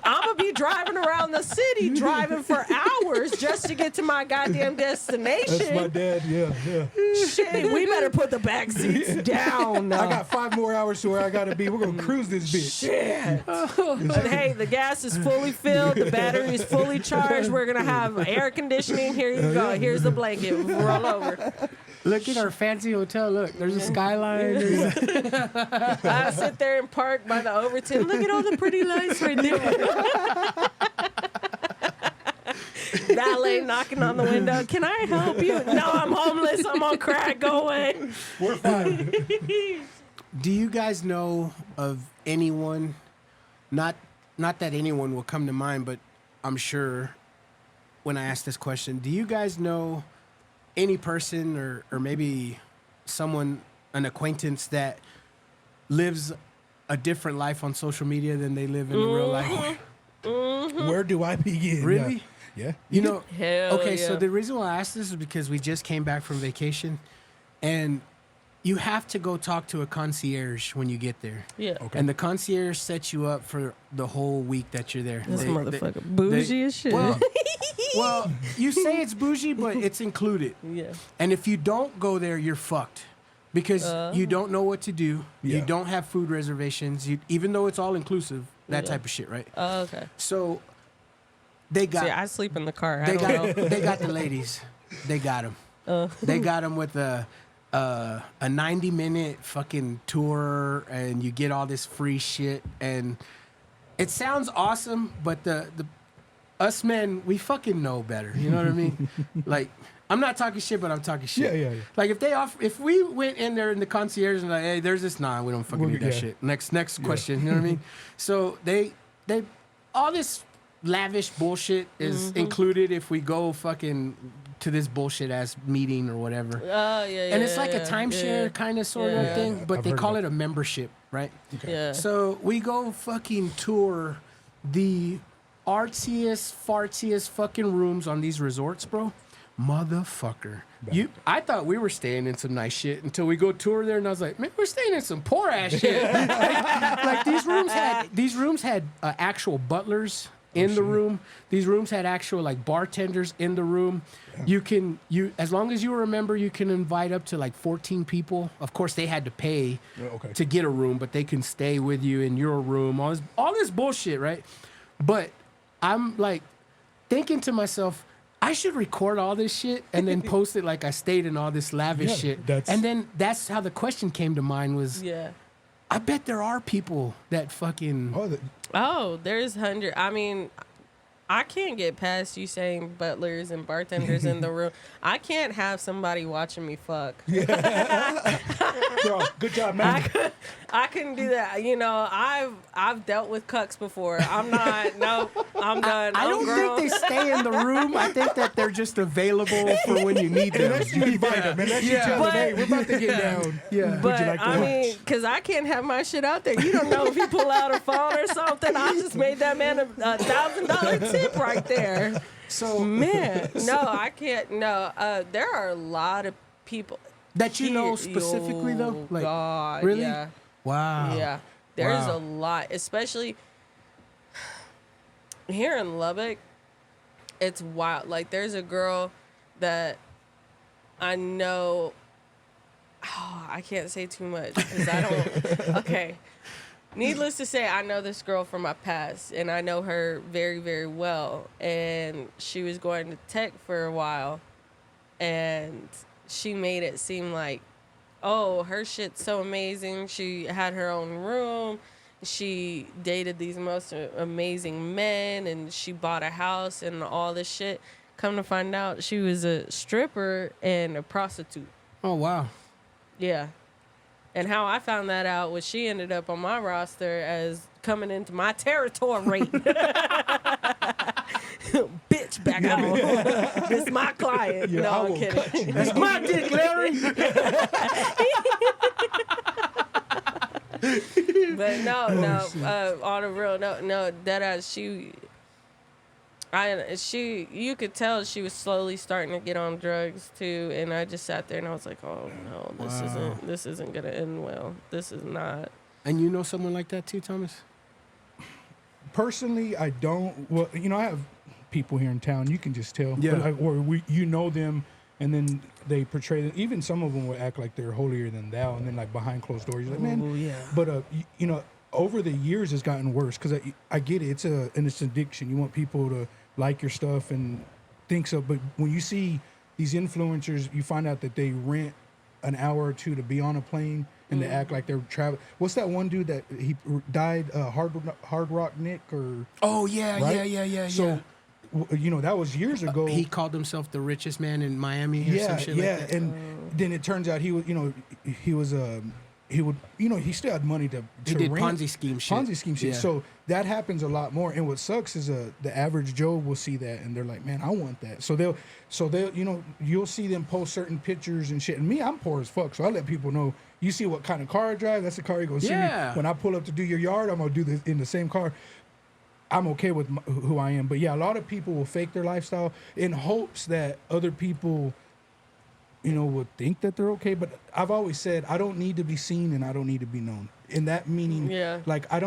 I'm gonna be driving around the city, driving for hours just to get to my goddamn destination. That's my dad. Yeah. Shit, we better put the back seats down. I got 5 more hours to where I gotta be. We're gonna cruise this bitch. Shit. But hey, the gas is fully filled. The battery is fully charged. We're gonna have air conditioning. Here you go. Here's the blanket. Roll over. Look at our fancy hotel. Look, there's a skyline. I sit there and park by the Overton. Look at all the pretty lights right there. Valet knocking on the window. Can I help you? No, I'm homeless. I'm on crack. Go away. We're fine. Do you guys know of anyone? Not that anyone will come to mind, but I'm sure when I ask this question, do you guys know any person or maybe someone, an acquaintance that lives a different life on social media than they live in real life? Where do I begin? Really? Yeah. You know, Hell okay, yeah. so the reason why I asked this is because we just came back from vacation, and you have to go talk to a concierge when you get there. Yeah. Okay. And the concierge sets you up for the whole week that you're there. This They- motherfucker bougie as shit. Well, you say it's bougie, but it's included. Yeah. And if you don't go there, you're fucked. Because you don't know what to do. Yeah. You don't have food reservations. Even though it's all inclusive, that Yeah. type of shit, right? Oh, okay. So they got See, I sleep in the car. I they don't know. got they got the ladies. They got them. They got them with a 90-minute fucking tour, and you get all this free shit, and it sounds awesome, but the us men, we fucking know better. You know what I mean? Like, I'm not talking shit, but I'm talking shit. Yeah. Like if we went in there in the concierge and like, hey, there's this, we don't fucking need that Yeah. shit. Next question. You know what I mean? So they all this lavish bullshit is included if we go fucking to this bullshit ass meeting or whatever. Oh, yeah. And it's like a timeshare kind of sort of thing, but I've they heard call that. it a membership, right? Yeah. So we go fucking tour the artsiest, fartsiest fucking rooms on these resorts, bro. Motherfucker. I thought we were staying in some nice shit until we go tour there, and I was like, man, we're staying in some poor ass shit. like these rooms had actual butlers in the room. These rooms had actual like bartenders in the room. You as long as you remember, you can invite up to like 14 people. Of course, they had to pay to get a room, but they can stay with you in your room. All this bullshit, right? But I'm like thinking to myself, I should record all this shit and then post it like I stayed in all this lavish shit. And then that's how the question came to mind was, Yeah. I bet there are people that fucking... Oh, there's hundred. I mean, I can't get past you saying butlers and bartenders in the room. I can't have somebody watching me fuck. Bro, good job, man. I couldn't do that. You know, I've dealt with cucks before. I'm not. No, I'm done. I don't think they stay in the room. I think that they're just available for when you need them. Unless you invite them, unless you tell them, hey, we're about to get down. Yeah. But you like to I watch? mean, because I can't have my shit out there. You don't know if he pull out a phone or something. I just made that man a $1,000 tip right there. So Man, no, I can't. No, there are a lot of people that you know specifically though, like God, really? yeah, Wow. yeah. There's Wow. a lot, especially here in Lubbock. It's wild. Like, there's a girl that I know. Oh, I can't say too much because I don't. Okay. Needless to say, I know this girl from my past, and I know her very, very well. And she was going to tech for a while, and she made it seem like, oh, her shit's so amazing. She had her own room. She dated these most amazing men, and she bought a house and all this shit. Come to find out, she was a stripper and a prostitute. Oh wow. Yeah. And how I found that out was she ended up on my roster as coming into my territory. Bitch, back out. This is my client. Yeah, I No, I'm will kidding. That's my dick, Larry. But no, on a real no, that she You could tell she was slowly starting to get on drugs too, and I just sat there and I was like, oh no, this isn't gonna end well. This is not. And you know someone like that too, Thomas? Personally, I don't. Well, I have people here in town. You can just tell. Yeah. But you know them, and then they portray them. Even some of them will act like they're holier than thou, and then like behind closed doors, you're like, man. Oh, yeah. But over the years, it's gotten worse because I get it. It's addiction. You want people to like your stuff and think so. But when you see these influencers, you find out that they rent an hour or two to be on a plane and they act like they're traveling. What's that one dude that he died? Hard Rock Nick or? Oh yeah, right? yeah. So, that was years ago. He called himself the richest man in Miami. Or some shit like that. And then it turns out he still had money to He did rent. Ponzi scheme shit. Yeah. So that happens a lot more. And what sucks is the average Joe will see that and they're like, man, I want that. So they'll you'll see them post certain pictures and shit. And me, I'm poor as fuck. So I let people know, you see what kind of car I drive, that's the car you're going to see me. When I pull up to do your yard, I'm going to do this in the same car. I'm okay with who I am. But yeah, a lot of people will fake their lifestyle in hopes that other people would think that they're okay. But I've always said, I don't need to be seen and I don't need to be known. In that meaning, like I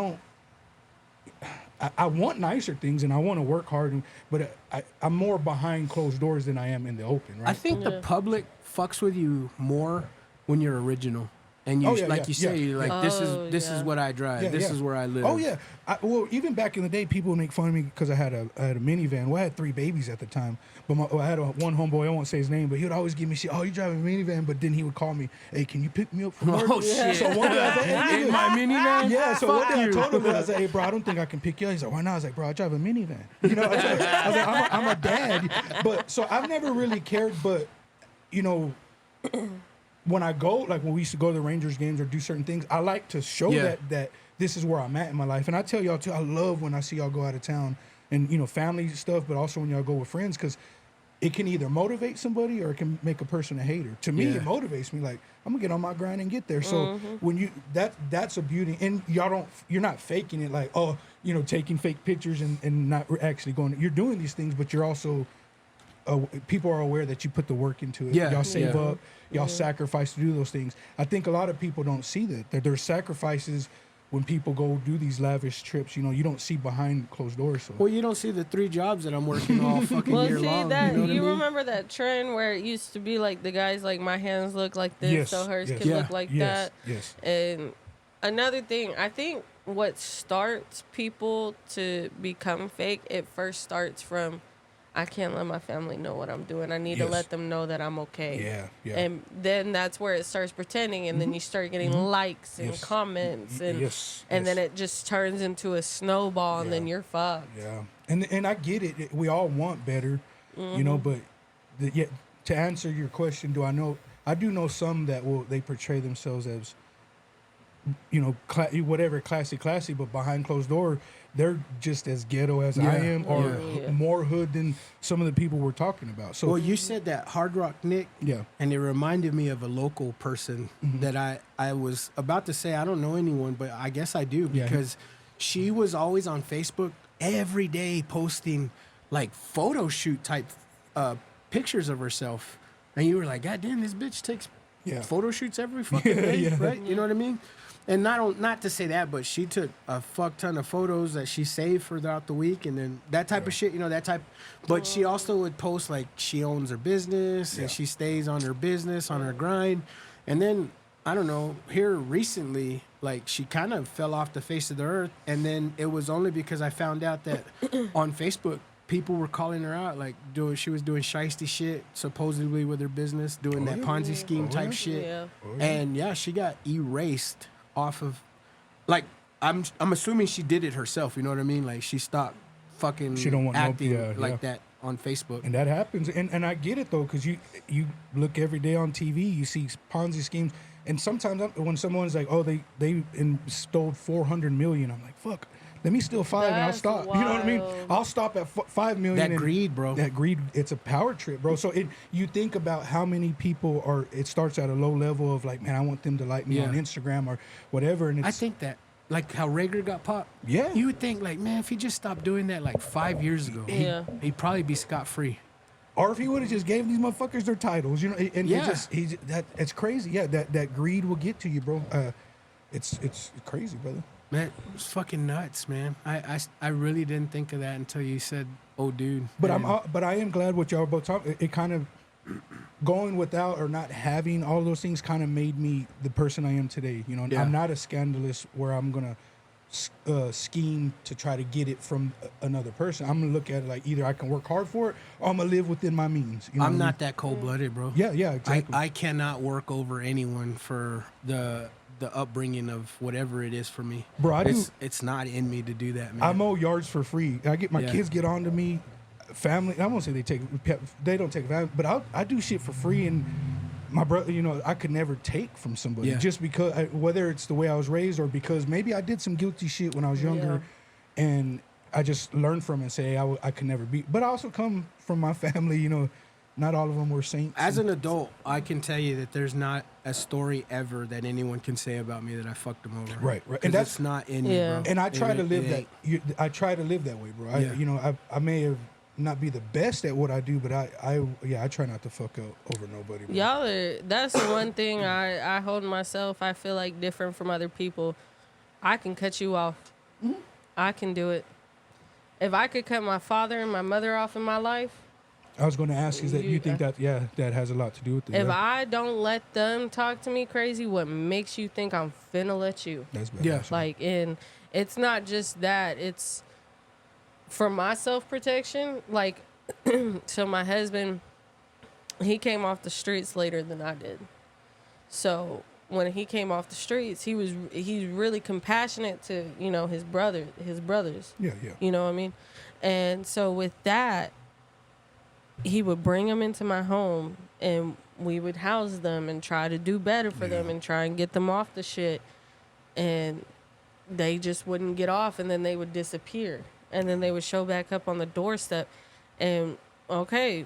want nicer things and I want to work hard, but I'm more behind closed doors than I am in the open, right? I think the public fucks with you more when you're original. And you, you're like, this is what I drive. This is where I live. Oh yeah. Well, even back in the day, people would make fun of me because I had a minivan. Well, I had 3 babies at the time, but I had one homeboy. I won't say his name, but he would always give me shit. Oh, you drive a minivan? But then he would call me, hey, can you pick me up from work? Oh shit! So one day I was like, hey, in my minivan? Yeah. So one day I told him, I was like, hey, bro, I don't think I can pick you up. He's like, why not? I was like, bro, I drive a minivan. I was like, I'm a dad. But so I've never really cared, but when I go, like when we used to go to the Rangers games or do certain things, I like to show that this is where I'm at in my life. And I tell y'all too, I love when I see y'all go out of town and, family stuff, but also when y'all go with friends, because it can either motivate somebody or it can make a person a hater. To me, it motivates me. Like, I'm gonna get on my grind and get there. So when that's a beauty, and you're not faking it like, taking fake pictures and not actually going, you're doing these things, but you're also, people are aware that you put the work into it. Y'all save up, y'all sacrifice to do those things. I think a lot of people don't see that there's sacrifices when people go do these lavish trips. You don't see behind closed doors. So. Well, you don't see the 3 jobs that I'm working all fucking year long. You remember that trend where it used to be like the guys like, my hands look like this, so hers can look like that. Yes. And another thing, I think what starts people to become fake, it first starts from, I can't let my family know what I'm doing. I need to let them know that I'm okay. Yeah. And then that's where it starts pretending, and then you start getting likes and comments, and then it just turns into a snowball, and then you're fucked. Yeah, and I get it. We all want better, but to answer your question, I do know some that they portray themselves as, whatever, classy, but behind closed door, they're just as ghetto as I am, or more hood than some of the people we're talking about. So, well, you said that Hard Rock Nick, and it reminded me of a local person that I was about to say I don't know anyone, but I guess I do, because she was always on Facebook every day posting like photo shoot type pictures of herself, and you were like, God damn, this bitch takes photo shoots every fucking day, right? You know what I mean? And not to say that, but she took a fuck ton of photos that she saved throughout the week, and then that type of shit, But she also would post like she owns her business and she stays on her business, on her grind. And then, I don't know, here recently, like she kind of fell off the face of the earth. And then it was only because I found out that on Facebook, people were calling her out, like she was doing shiesty shit, supposedly with her business, doing that Ponzi scheme type shit. Yeah. And she got erased off of, like, I'm assuming she did it herself, you know what I mean? Like, she stopped fucking acting that on Facebook. And that happens. And I get it, though, because you look every day on TV, you see Ponzi schemes, and sometimes when someone's like, oh, they stole $400 million, I'm like, fuck, let me steal 5 and I'll stop. Wild. You know what I mean? I'll stop at 5 million. That greed, bro. That greed, it's a power trip, bro. So you think about how many people it starts at a low level of like, man, I want them to like me on Instagram or whatever. And I think that like how Rager got popped. Yeah. You would think like, man, if he just stopped doing that like 5 years ago, Yeah. he'd probably be scot free. Or if he would have just gave these motherfuckers their titles, you know, and Yeah. it's crazy. Yeah, that greed will get to you, bro. It's crazy, brother. Man, it's fucking nuts, man. I really didn't think of that until you said, "Oh, dude." But man. but I am glad what y'all both talking. It kind of going without or not having all those things kind of made me the person I am today. You know, Yeah. I'm not a scandalous where I'm gonna scheme to try to get it from another person. I'm gonna look at it like either I can work hard for it or I'm gonna live within my means. You know I'm what I not that cold blooded, bro. mean? Yeah, exactly. I cannot work over anyone for the upbringing of whatever it is for me. Bro, I do. It's not in me to do that, man. I mow yards for free. I get my Yeah. kids get on to me. Family, I won't say they don't take value, but I do shit for free. And my brother, you know, I could never take from somebody Yeah. just because whether it's the way I was raised or because maybe I did some guilty shit when I was younger, and I just learned from it and say I could never be. But I also come from my family, you know. Not all of them were saints. As an adult, I can tell you that there's not a story ever that anyone can say about me that I fucked them over. Right. 'Cause And that's it's not in Yeah. me, bro. and I try to live It that. ain't. I try to live that way, bro. Yeah. I may have not be the best at what I do, but I try not to fuck over nobody. Bro. Y'all are, that's the one thing I hold myself, I feel like different from other people. I can cut you off. I can do it. If I could cut my father and my mother off in my life, I was going to ask is that you think that that has a lot to do with it. if yeah. I don't let them talk to me crazy, what makes you think I'm finna let you? That's bad. Yeah. Like, and it's not just that, it's for my self-protection. Like, so my husband, he came off the streets later than I did. So when he came off the streets, he's really compassionate to, you know, his brothers. Yeah. You know what I mean? And so with that, he would bring them into my home and we would house them and try to do better for them and try and get them off the shit. And they just wouldn't get off, and then they would disappear. And then they would show back up on the doorstep. And, okay,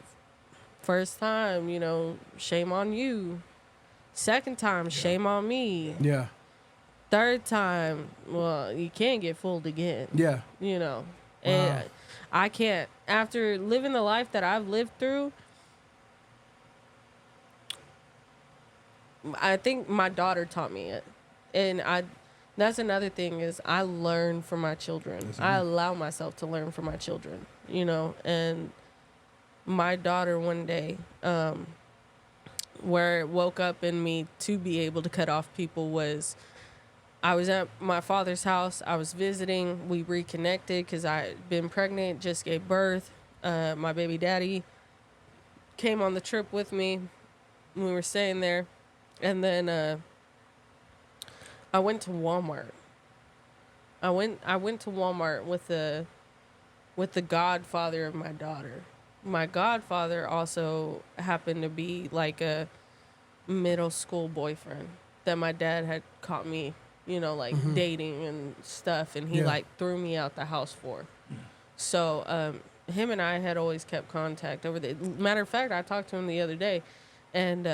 first time, you know, shame on you. Second time, shame on me. Yeah. Third time, well, you can't get fooled again. Yeah. You know. Wow. And I can't. After living the life that I've lived through, I think my daughter taught me it. And that's another thing is I learn from my children. I allow myself to learn from my children, you know. And my daughter one day, where it woke up in me to be able to cut off people was I was at my father's house. I was visiting. We reconnected because I had been pregnant, just gave birth. My baby daddy came on the trip with me. We were staying there. And then I went to Walmart. I went to Walmart with the godfather of my daughter. My godfather also happened to be like a middle school boyfriend that my dad had caught me, you know, like dating and stuff, and he like threw me out the house for. So him and I had always kept contact over there. Matter of fact, I talked to him the other day, and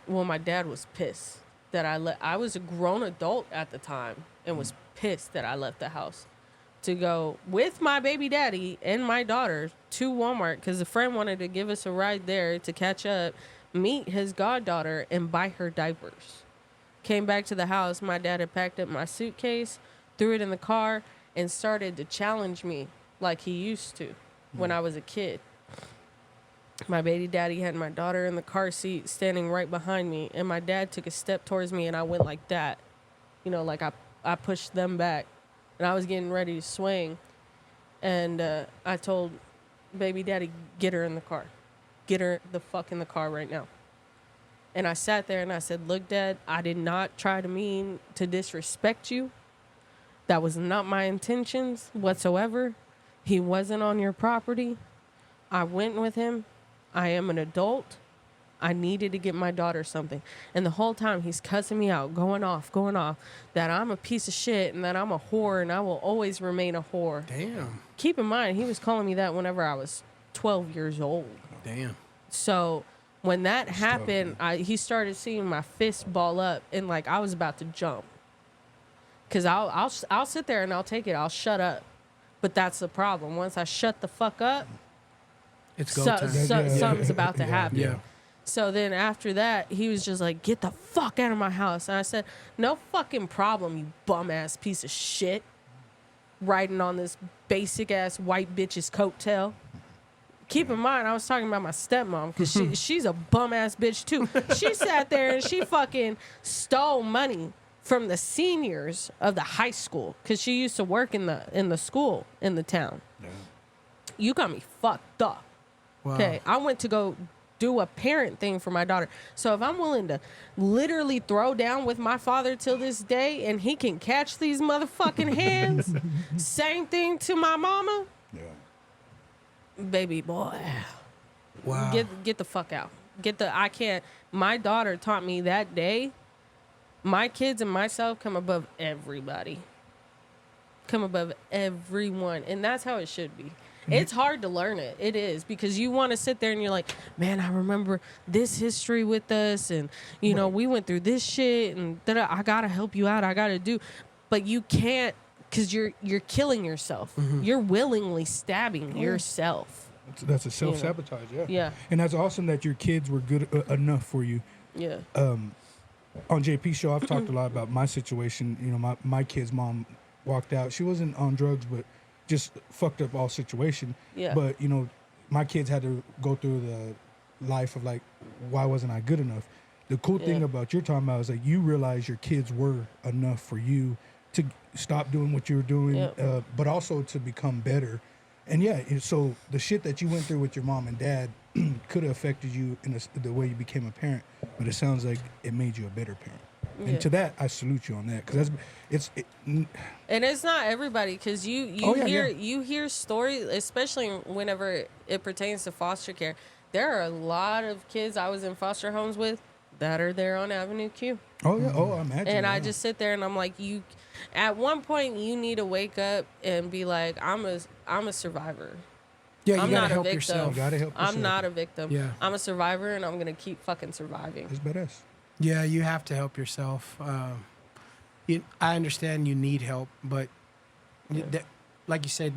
well, my dad was pissed that I was a grown adult at the time and was pissed that I left the house to go with my baby daddy and my daughter to Walmart because a friend wanted to give us a ride there to catch up, meet his goddaughter, and buy her diapers. Came back to the house. My dad had packed up my suitcase, threw it in the car, and started to challenge me like he used to when I was a kid. My baby daddy had my daughter in the car seat standing right behind me, and my dad took a step towards me, and I went like that. You know, like I pushed them back, and I was getting ready to swing. And I told baby daddy, get her in the car. Get her the fuck in the car right now. And I sat there and I said, look, Dad, I did not try to mean to disrespect you. That was not my intentions whatsoever. He wasn't on your property. I went with him. I am an adult. I needed to get my daughter something. And the whole time he's cussing me out, going off, that I'm a piece of shit and that I'm a whore and I will always remain a whore. Damn. Keep in mind, he was calling me that whenever I was 12 years old. Damn. So when that happened, he started seeing my fist ball up and like I was about to jump. Because I'll sit there and I'll take it. I'll shut up. But that's the problem. Once I shut the fuck up, It's go time. something's about to happen. Yeah. So then after that, he was just like, get the fuck out of my house. And I said, no fucking problem, you bum-ass piece of shit. Riding on this basic-ass white bitch's coattail. Keep in mind, I was talking about my stepmom because she's a bum-ass bitch, too. She sat there and she fucking stole money from the seniors of the high school because she used to work in the school in the town. Yeah. You got me fucked up. Wow. Okay, I went to go do a parent thing for my daughter. So if I'm willing to literally throw down with my father till this day and he can catch these motherfucking hands, same thing to my mama. Yeah. Baby boy. Wow. Get the fuck out. I can't. My daughter taught me that day, my kids and myself come above everybody. Come above everyone. And that's how it should be. It's hard to learn it. It is, because you want to sit there and you're like, man, I remember this history with us, and you know, we went through this shit, and I gotta help you out. I gotta do, but you can't, because you're killing yourself. You're willingly stabbing yourself. That's a self-sabotage. Yeah. And that's awesome that your kids were good enough for you. Yeah. On JP's show, I've talked a lot about my situation. You know, my kid's mom walked out. She wasn't on drugs, but just fucked up all situation. Yeah. But, you know, my kids had to go through the life of like, why wasn't I good enough? The cool thing about you're talking about is like you realize your kids were enough for you to stop doing what you were doing, but also to become better. And so the shit that you went through with your mom and dad could have affected you in the way you became a parent, but it sounds like it made you a better parent. And to that, I salute you on that, because and it's not everybody, because you hear stories, especially whenever it pertains to foster care. There are a lot of kids I was in foster homes with that are there on Avenue Q. Oh yeah, I imagine. And I just sit there and I'm like, at one point you need to wake up and be like, I'm a survivor. Yeah, I'm you gotta not help a victim. yourself. You gotta help yourself. I'm not a victim. Yeah. I'm a survivor, and I'm gonna keep fucking surviving. It's badass. Yeah, you have to help yourself. I understand you need help, but like you said,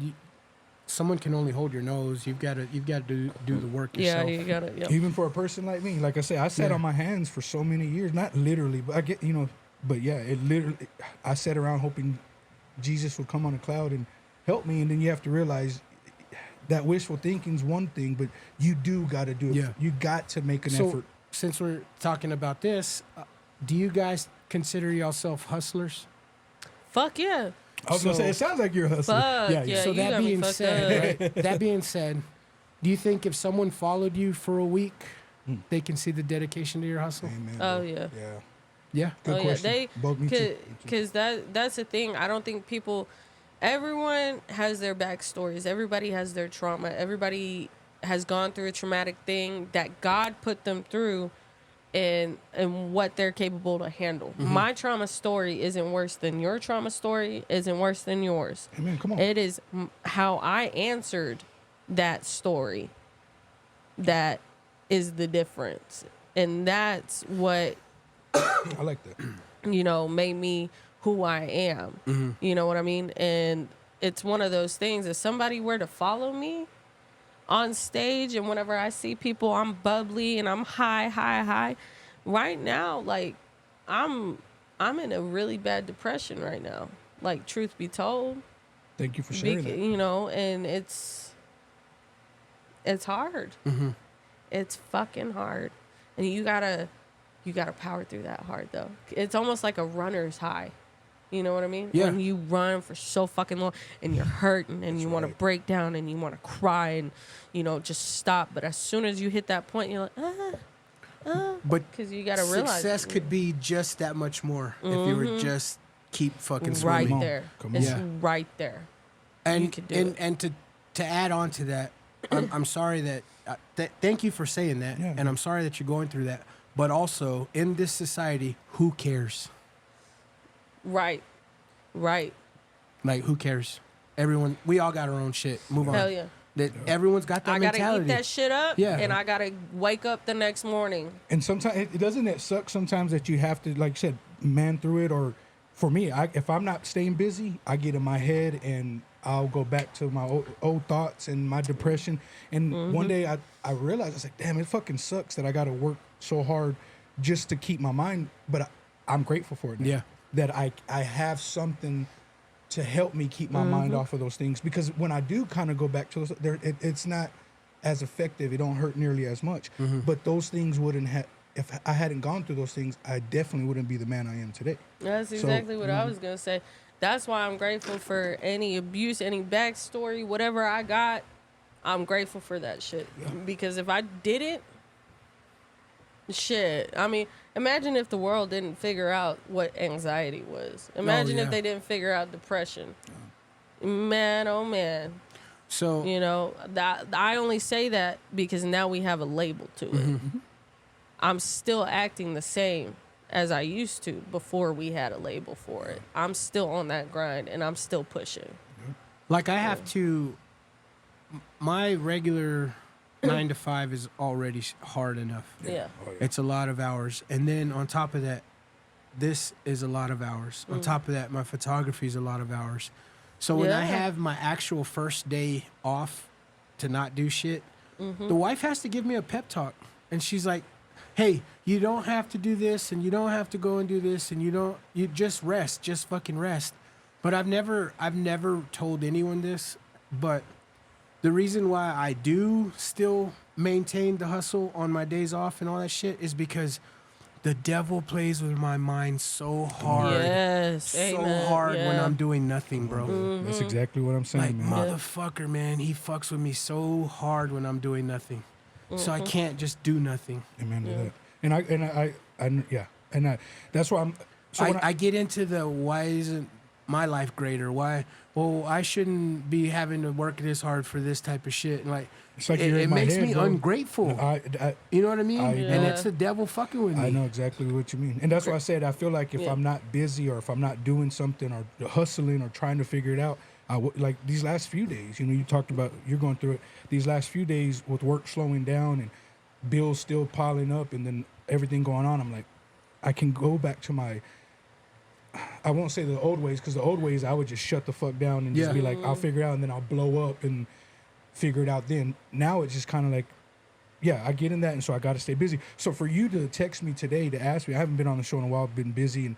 someone can only hold your nose. You've got to do the work yourself. Yeah, you gotta. Yep. Even for a person like me, like I said, I sat on my hands for so many years. Not literally, but I get, you know, but yeah, it literally. I sat around hoping Jesus would come on a cloud and help me, and then you have to realize that wishful thinking's one thing, but you do got to do it. Yeah. You got to make an effort. Since we're talking about this, do you guys consider yourself hustlers? Fuck yeah. I was gonna say, it sounds like you're a hustler. Fuck yeah. So you that got me being fucked said, up. right, that being said, do you think if someone followed you for a week, they can see the dedication to your hustle? Amen, Oh bro. yeah. Yeah. Yeah. Good question. Yeah. Both me too. Because that's the thing. I don't think people. Everyone has their backstories. Everybody has their trauma. Everybody has gone through a traumatic thing that God put them through, and what they're capable to handle. My trauma story isn't worse than your trauma story. Isn't worse than yours. Amen. Come on. It is how I answered that story that is the difference, and that's what I like that. made me who I am. You know what I mean? And it's one of those things. If somebody were to follow me on stage, and whenever I see people, I'm bubbly and I'm high. Right now, like I'm in a really bad depression right now. Like, truth be told. Thank you for sharing that. And it's hard. It's fucking hard, and you gotta power through that hard though. It's almost like a runner's high. You know what I mean? Yeah. When you run for so fucking long and you're hurting and you want to break down and you want to cry and, just stop. But as soon as you hit that point, you're like, But because you got to realize success could be just that much more if you were just keep fucking swimming. right there. Come on. It's Yeah. right there. And You could do it. and to add on to that, I'm sorry that thank you for saying that, Yeah. and I'm sorry that you're going through that. But also, in this society, who cares? Right. Like, who cares? Everyone, we all got our own shit. Move on. Hell yeah. That everyone's got that I got to mentality. eat that shit up, Yeah. and I got to wake up the next morning. And sometimes it doesn't it suck sometimes that you have to, like you said, man through it or for me, if I'm not staying busy, I get in my head and I'll go back to my old thoughts and my depression. And one day I realized, I was like, damn, it fucking sucks that I got to work so hard just to keep my mind. But I'm grateful for it now. Yeah. That I have something to help me keep my mind off of those things. Because when I do kind of go back to those, it's not as effective. It don't hurt nearly as much. But those things wouldn't have, if I hadn't gone through those things, I definitely wouldn't be the man I am today. That's exactly what I was going to say. That's why I'm grateful for any abuse, any backstory, whatever I got. I'm grateful for that shit. Yeah. Because if I didn't, shit. I mean, imagine if the world didn't figure out what anxiety was. Imagine if they didn't figure out depression. Yeah. Man, oh man. So, you know, that I only say that because now we have a label to it. I'm still acting the same as I used to before we had a label for it. I'm still on that grind and I'm still pushing. Like I have to, my regular 9 to 5 is already hard enough. Yeah. It's a lot of hours. And then on top of that, this is a lot of hours. On top of that, my photography is a lot of hours. So when I have my actual first day off to not do shit, the wife has to give me a pep talk. And she's like, hey, you don't have to do this and you don't have to go and do this and you just rest, just fucking rest. But I've never told anyone this, but the reason why I do still maintain the hustle on my days off and all that shit is because the devil plays with my mind so hard. Yes. So Amen. hard when I'm doing nothing, bro. That's exactly what I'm saying, Like, man. motherfucker, man, he fucks with me so hard when I'm doing nothing. So I can't just do nothing. Amen to that. And I that's why I'm. So when I get into the why isn't my life greater? Why? Well, I shouldn't be having to work this hard for this type of shit. And like, it's like you're it in my makes head, me bro. ungrateful. You know what I mean? And it's the devil fucking with me. I know exactly what you mean, and that's why I said I feel like if I'm not busy or if I'm not doing something or hustling or trying to figure it out, like these last few days. You know, you talked about you're going through it. These last few days with work slowing down and bills still piling up, and then everything going on. I'm like, I can go back to my. I won't say the old ways, because the old ways I would just shut the fuck down and just be like, I'll figure it out, and then I'll blow up and figure it out then. Now it's just kind of like, I get in that, and so I got to stay busy. So for you to text me today to ask me, I haven't been on the show in a while, been busy, and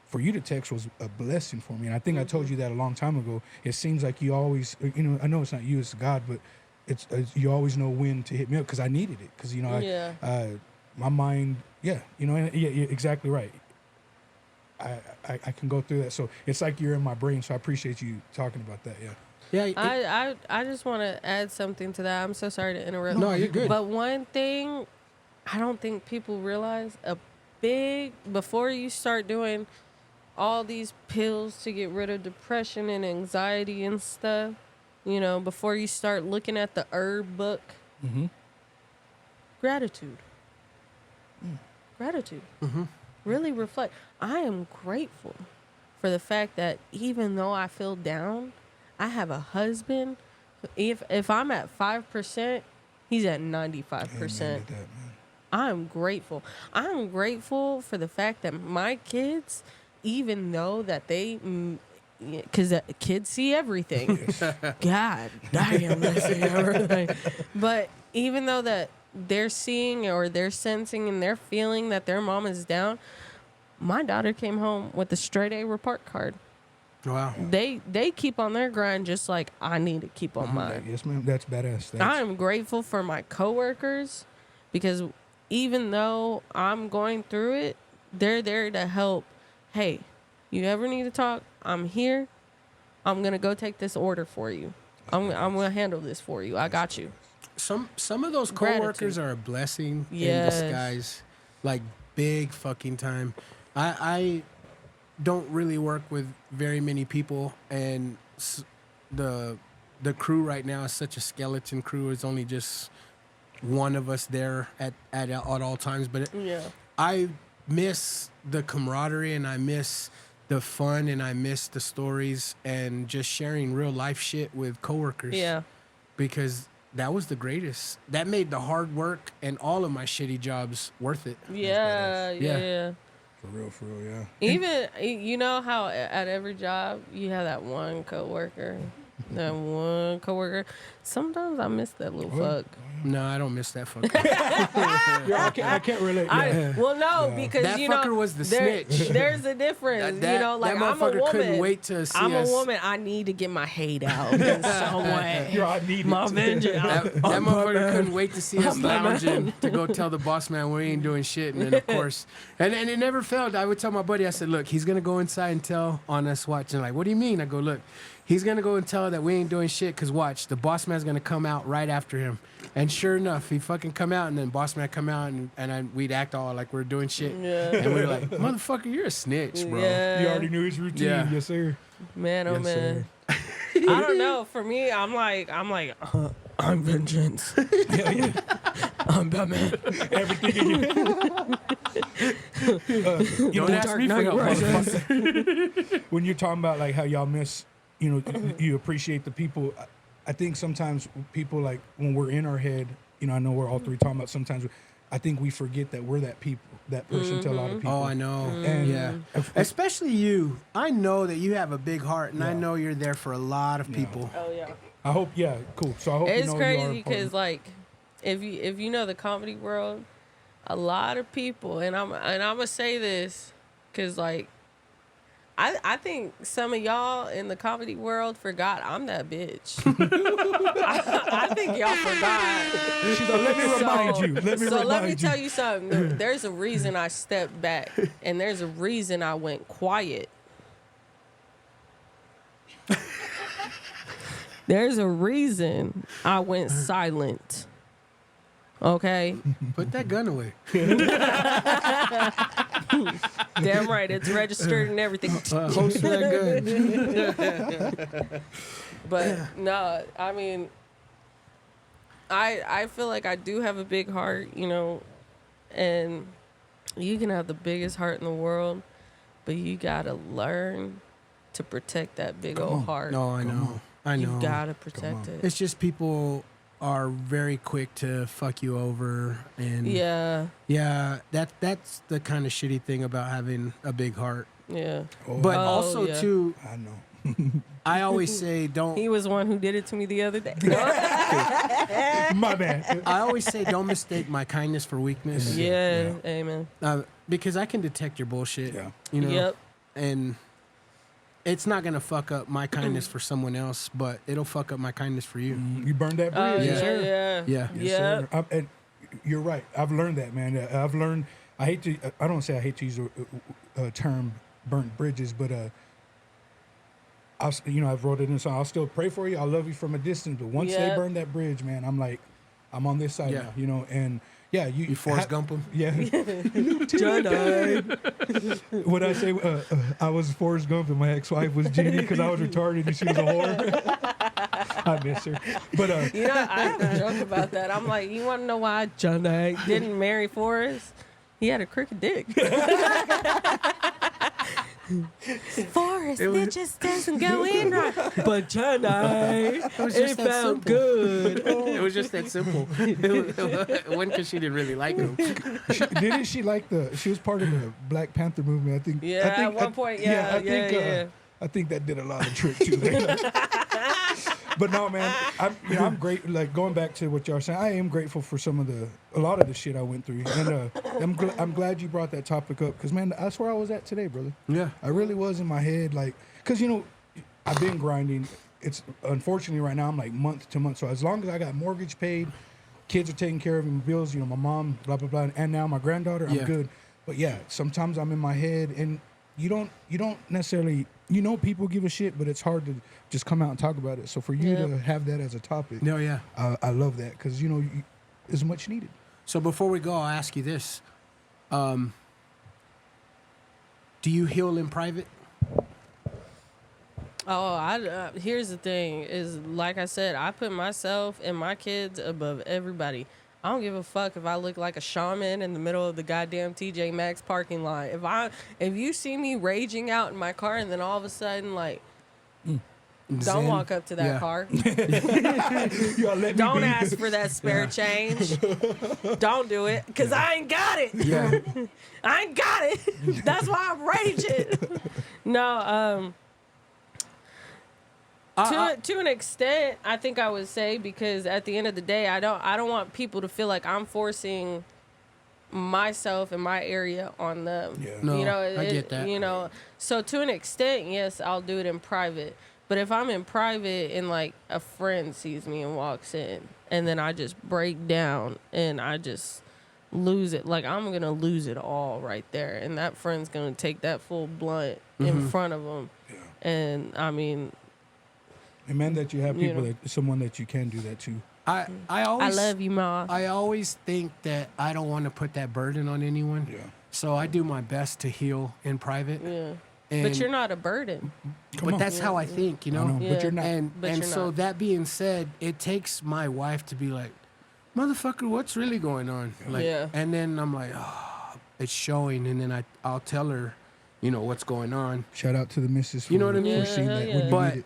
for you to text was a blessing for me. And I think I told you that a long time ago. It seems like you always, you know, I know it's not you, it's God, but it's you always know when to hit me up, because I needed it, because, you know, my mind, you know, you're exactly right. I can go through that. So it's like you're in my brain. So I appreciate you talking about that. I just want to add something to that. I'm so sorry to interrupt. No, you're good. But one thing I don't think people realize, before you start doing all these pills to get rid of depression and anxiety and stuff, you know, before you start looking at the herb book, gratitude. Gratitude. Really reflect. I am grateful for the fact that even though I feel down, I have a husband. If I'm at 5%, he's at 95%. I'm grateful. I'm grateful for the fact that my kids, even though that they, because kids see everything. God damn, they see everything. But even though that they're seeing or they're sensing and they're feeling that their mom is down, my daughter came home with a straight A report card. Wow. They keep on their grind just like I need to keep on mine. Yes, ma'am. That's badass. I'm grateful for my coworkers, because even though I'm going through it, they're there to help. Hey, you ever need to talk? I'm here. I'm gonna go take this order for you. I'm gonna handle this for you. I got you. Some of those coworkers are a blessing in disguise, like big fucking time. I don't really work with very many people, and the crew right now is such a skeleton crew. It's only just one of us there at all times. But I miss the camaraderie, and I miss the fun, and I miss the stories, and just sharing real life shit with coworkers. Yeah, because that was the greatest. That made the hard work and all of my shitty jobs worth it. Yeah. For real, yeah. Even you know how at every job you have that one coworker. Sometimes I miss that little fuck. No, I don't miss that fucker. Yeah, I can't relate. Because That you know fucker was the snitch. There's a difference. That you know, like that I'm a motherfucker woman. couldn't wait to see I'm us. a woman. I need to get my hate out in some way. I need My vengeance. That motherfucker couldn't wait to see us lounging to go tell the boss man we ain't doing shit. And then, of course, and it never failed. I would tell my buddy, I said, look, he's going to go inside and tell on us watching. Like, what do you mean? I go, look, he's going to go and tell that we ain't doing shit because watch, the boss man's going to come out right after him. And sure enough, he fucking come out and then boss man come out and we'd act all like we're doing shit. Yeah. And we were like, motherfucker, you're a snitch, bro. Yeah. You already knew his routine. Yeah. Yes, sir. Man, oh Yes, man. sir. I don't know. For me, I'm like, I'm vengeance. Yeah. I'm Batman. Everything in you. Don't ask me for help, motherfucker. When you're talking about like how y'all miss, you appreciate the people. I think sometimes people, like when we're in our head, I know we're all three talking about sometimes. I think we forget that we're that person to a lot of people. Oh, I know. And Yeah. Especially you. I know that you have a big heart, and I know you're there for a lot of people. Oh yeah. I hope, yeah, cool. So I hope It's you are crazy part because of- like, if you know the comedy world, a lot of people, and I'm gonna say this because like, I think some of y'all in the comedy world forgot I'm that bitch. I think y'all forgot. She's like, let me remind you. Let me tell you something. There's a reason I stepped back, and there's a reason I went quiet. There's a reason I went silent. Okay? Put that gun away. Damn right, it's registered and everything. Holster that gun. But no, I mean, I feel like I do have a big heart, and you can have the biggest heart in the world, but you gotta learn to protect that big old heart. No, I know. You gotta protect it. It's just people are very quick to fuck you over, and Yeah, that's the kind of shitty thing about having a big heart. yeah. But Oh, also yeah. too, I know. I always say don't. He was the one who did it to me the other day. My bad. I always say don't mistake my kindness for weakness. Yeah, amen. Because I can detect your bullshit. Yeah. Yep. And it's not gonna fuck up my kindness for someone else, but it'll fuck up my kindness for you. You burned that Oh, bridge. Yeah. yeah, yeah. Yeah. Yes, Yep. sir. And you're right. I've learned that, man. I've learned. I don't say I hate to use a term, burnt bridges, but I've wrote it in song. I'll still pray for you. I'll love you from a distance. But once they Yep. burn that bridge, man, I'm like, I'm on this side Yeah. now, and yeah, You Forrest Gump him. Yeah. What I say? I was Forrest Gump and my ex-wife was Jeannie because I was retarded and she was a whore. I miss her. But I have to joke about that. I'm like, you want to know why John didn't marry Forrest? He had a crooked dick. Forrest, it just doesn't go in right. But John, it felt good. It was just that simple. It wasn't because she didn't really like him. didn't she like she was part of the Black Panther movement? I think. Yeah, I think, at one point, yeah. I think that did a lot of trick too there. But no, man, I'm great. Like going back to what y'all are saying, I am grateful for a lot of the shit I went through, and I'm glad you brought that topic up because man, that's where I was at today, brother. Yeah. I really was in my head, like, because I've been grinding. It's unfortunately right now I'm like month to month. So as long as I got mortgage paid, kids are taken care of, and bills, my mom, blah blah blah, and now my granddaughter, I'm good. But yeah, sometimes I'm in my head, and you don't necessarily. People give a shit, but it's hard to just come out and talk about it. So for you to have that as a topic, No, yeah. I love that because it's much needed. So before we go, I'll ask you this: do you heal in private? Oh, here's the thing: is like I said, I put myself and my kids above everybody. I don't give a fuck if I look like a shaman in the middle of the goddamn TJ Maxx parking lot. If you see me raging out in my car and then all of a sudden like Don't Zen. walk up to that Yeah. car. Y'all let me Don't be. ask for that spare change. Don't do it, because I ain't got it. Yeah. I ain't got it. That's why I'm raging. No, to an extent, I think I would say, because at the end of the day, I don't want people to feel like I'm forcing myself in my area on them. Yeah. No, You know, I get that. You know, so to an extent, yes, I'll do it in private. But if I'm in private and like a friend sees me and walks in, and then I just break down and I just lose it, like I'm gonna lose it all right there, and that friend's gonna take that full blunt in front of them. Yeah. And I mean, Amen that you have people You know. that someone that you can do that to. I I always love you, Ma. I always think that I don't want to put that burden on anyone. Yeah. So I do my best to heal in private. Yeah. And, But you're not a burden. Come But on. that's how I think, you I know. know, Yeah. but you're not. But And you're so not. that being said, it takes my wife to be like, motherfucker, what's really going on? Like, Yeah. And then I'm like, oh, it's showing. And then I'll tell her, you know, what's going on. Shout out to the missus for, You know what I mean? for seeing Yeah, that yeah. when you But need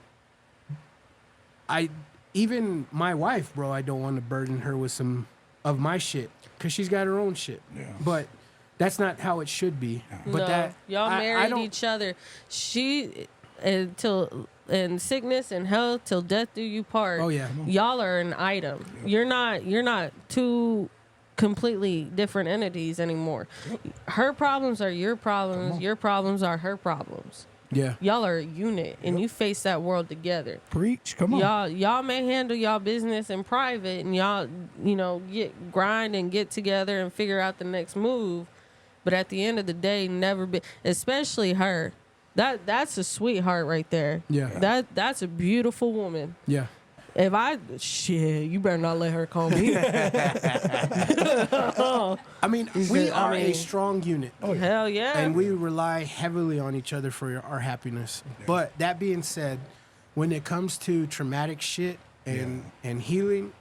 it. even my wife, bro, I don't want to burden her with some of my shit because she's got her own shit. Yeah. But that's not how it should be. But No, that y'all I married don't- each other. She until in sickness and health till death do you part. Oh yeah. Y'all are an item. You're not two completely different entities anymore. Her problems are your problems. Your problems are her problems. Yeah. Y'all are a unit, and you face that world together. Preach. Come on. Y'all may handle y'all business in private, and y'all, you know, grind and get together and figure out the next move. But at the end of the day, never be, especially her. That's a sweetheart right there. Yeah. That's a beautiful woman. Yeah. If you better not let her call me. I mean, we are a strong unit. Hell yeah. And we rely heavily on each other for our happiness. But that being said, when it comes to traumatic shit and healing,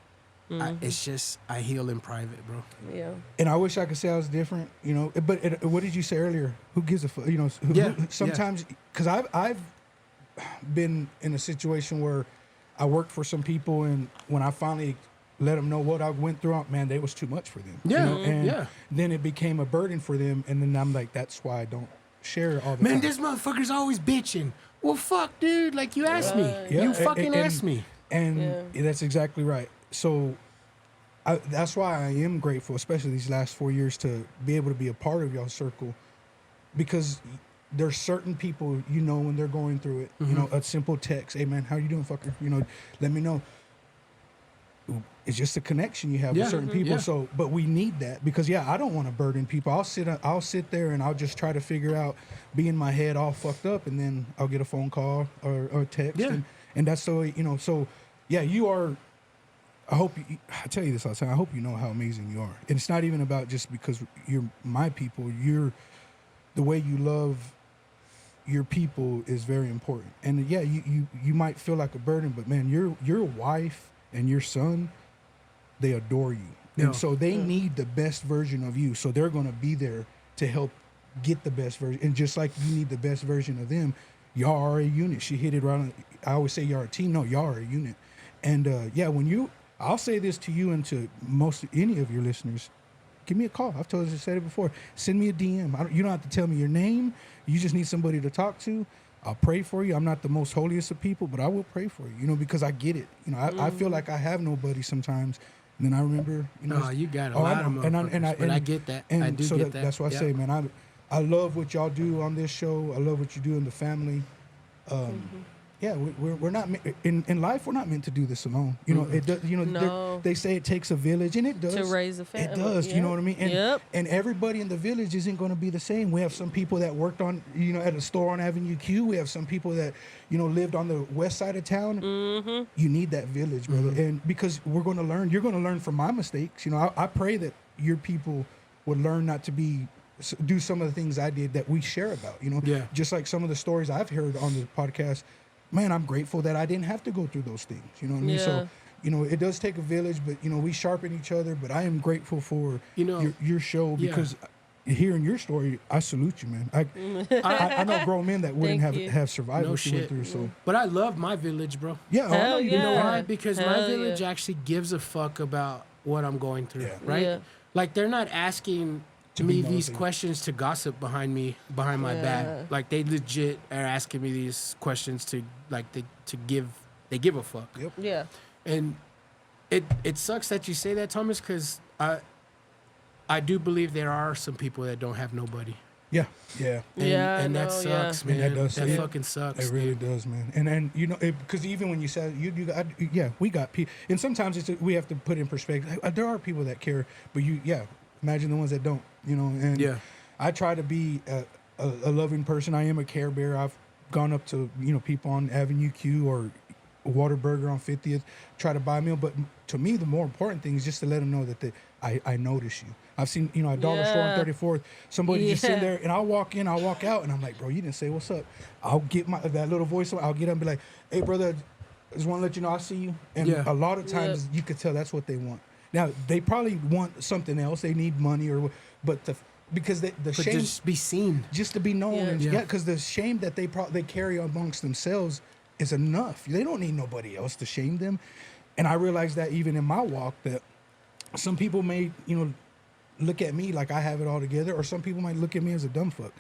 it's just I heal in private, bro. Yeah. And I wish I could say I was different, you know. But what did you say earlier? Who gives a fuck? You know, sometimes because I've been in a situation where I worked for some people, and when I finally let them know what I went through, man, they was too much for them. Yeah, you know? And yeah. then it became a burden for them, and then I'm like, that's why I don't share all the Man, time. this motherfucker's always bitching. Well, fuck, dude. Like, you asked me. Yeah, You fucking asked me. And that's exactly right. So that's why I am grateful, especially these last 4 years, to be able to be a part of y'all's circle, because there's certain people, you know, when they're going through it, you know, a simple text, hey man, how you doing, fucker? You know, let me know. It's just a connection you have with certain people. yeah. So, but we need that because I don't want to burden people. I'll sit there and I'll just try to figure out, be in my head all fucked up, and then I'll get a phone call or a text, and that's so, you know. So, yeah, you are. I tell you this all the time. I hope you know how amazing you are. And it's not even about just because you're my people. The way you love your people is very important. And yeah, you might feel like a burden, but man, your wife and your son, they adore you. And so they need the best version of you. So they're going to be there to help get the best version. And just like you need the best version of them, y'all are a unit. She hit it right on. I always say y'all are a team. No, y'all are a unit. And I'll say this to you and to any of your listeners. Give me a call. I've said it before. Send me a DM. You don't have to tell me your name. You just need somebody to talk to. I'll pray for you. I'm not the most holiest of people, but I will pray for you, you know, because I get it. You know, I feel like I have nobody sometimes. And then I remember, you know. No, you got a lot of motherfuckers, but I get that. And I do so get that. That's why I say, man, I love what y'all do on this show. I love what you do in the family. Yeah, we're not in life. We're not meant to do this alone. You know, it does. You know, No. they say it takes a village, and it does To raise a family. It does. You know what I mean? And, and everybody in the village isn't going to be the same. We have some people that worked on, you know, at a store on Avenue Q. We have some people that, you know, lived on the west side of town. You need that village, brother, and because we're going to learn. You're going to learn from my mistakes. You know, I pray that your people would learn not to do some of the things I did that we share about. You know, just like some of the stories I've heard on the podcast. Man, I'm grateful that I didn't have to go through those things. You know what I mean? So, you know, it does take a village, but, you know, we sharpen each other. But I am grateful for your show because hearing your story, I salute you, man. I know grown men that wouldn't Thank you. have survived No what you went shit. through. So But I love my village, bro. yeah, I know Hell you You know Yeah. why? Because my Hell village yeah. actually gives a fuck about what I'm going through, Yeah. right? Yeah. Like they're not asking To be me these nosy. questions to gossip behind my Yeah. back. Like they legit are asking me these questions to they give a fuck. Yep. Yeah. And it sucks that you say that, Thomas, because I do believe there are some people that don't have nobody. Yeah, yeah. And that sucks, And man. that does That suck. fucking sucks. It really dude. does, man. And you know, because even when you said we got people, and sometimes we have to put in perspective. There are people that care, but imagine the ones that don't. You know, and Yeah. I try to be a loving person. I am a care bearer. I've gone up to people on Avenue Q or Whataburger on 50th, try to buy a meal. But to me, the more important thing is just to let them know that I notice you. I've seen, a dollar store on Yeah. 34th, somebody just sitting Yeah. there, and I'll walk in, I'll walk out, and I'm like, bro, you didn't say what's up. I'll get that little voice, I'll get up and be like, hey, brother, I just want to let you know I see you. And Yeah. a lot of times you could tell that's what they want. Now, they probably want something else. They need money, but because the But shame, just be seen. just to be known, Yeah. and Yeah. because the shame that they carry amongst themselves is enough. They don't need nobody else to shame them. And I realized that even in my walk, that some people may, look at me like I have it all together, or some people might look at me as a dumb fuck.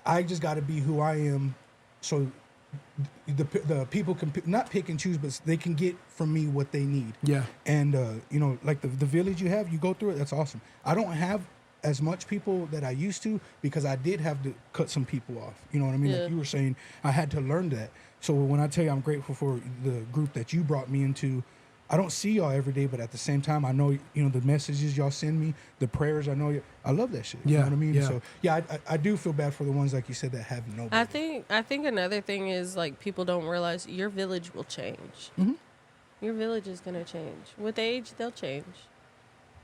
I just got to be who I am, so the people can not pick and choose, but they can get from me what they need. Yeah. And like the village you go through it. That's awesome. I don't have as much people that I used to because I did have to cut some people off. You know what I mean? Yeah. Like you were saying, I had to learn that. So when I tell you I'm grateful for the group that you brought me into, I don't see y'all every day, but at the same time, I know the messages y'all send me, the prayers. I love that shit. You know Yeah, what I mean? yeah. So yeah, I do feel bad for the ones like you said that have nobody. I think another thing is like people don't realize your village will change. Mhm. Your village is gonna change with age. They'll change,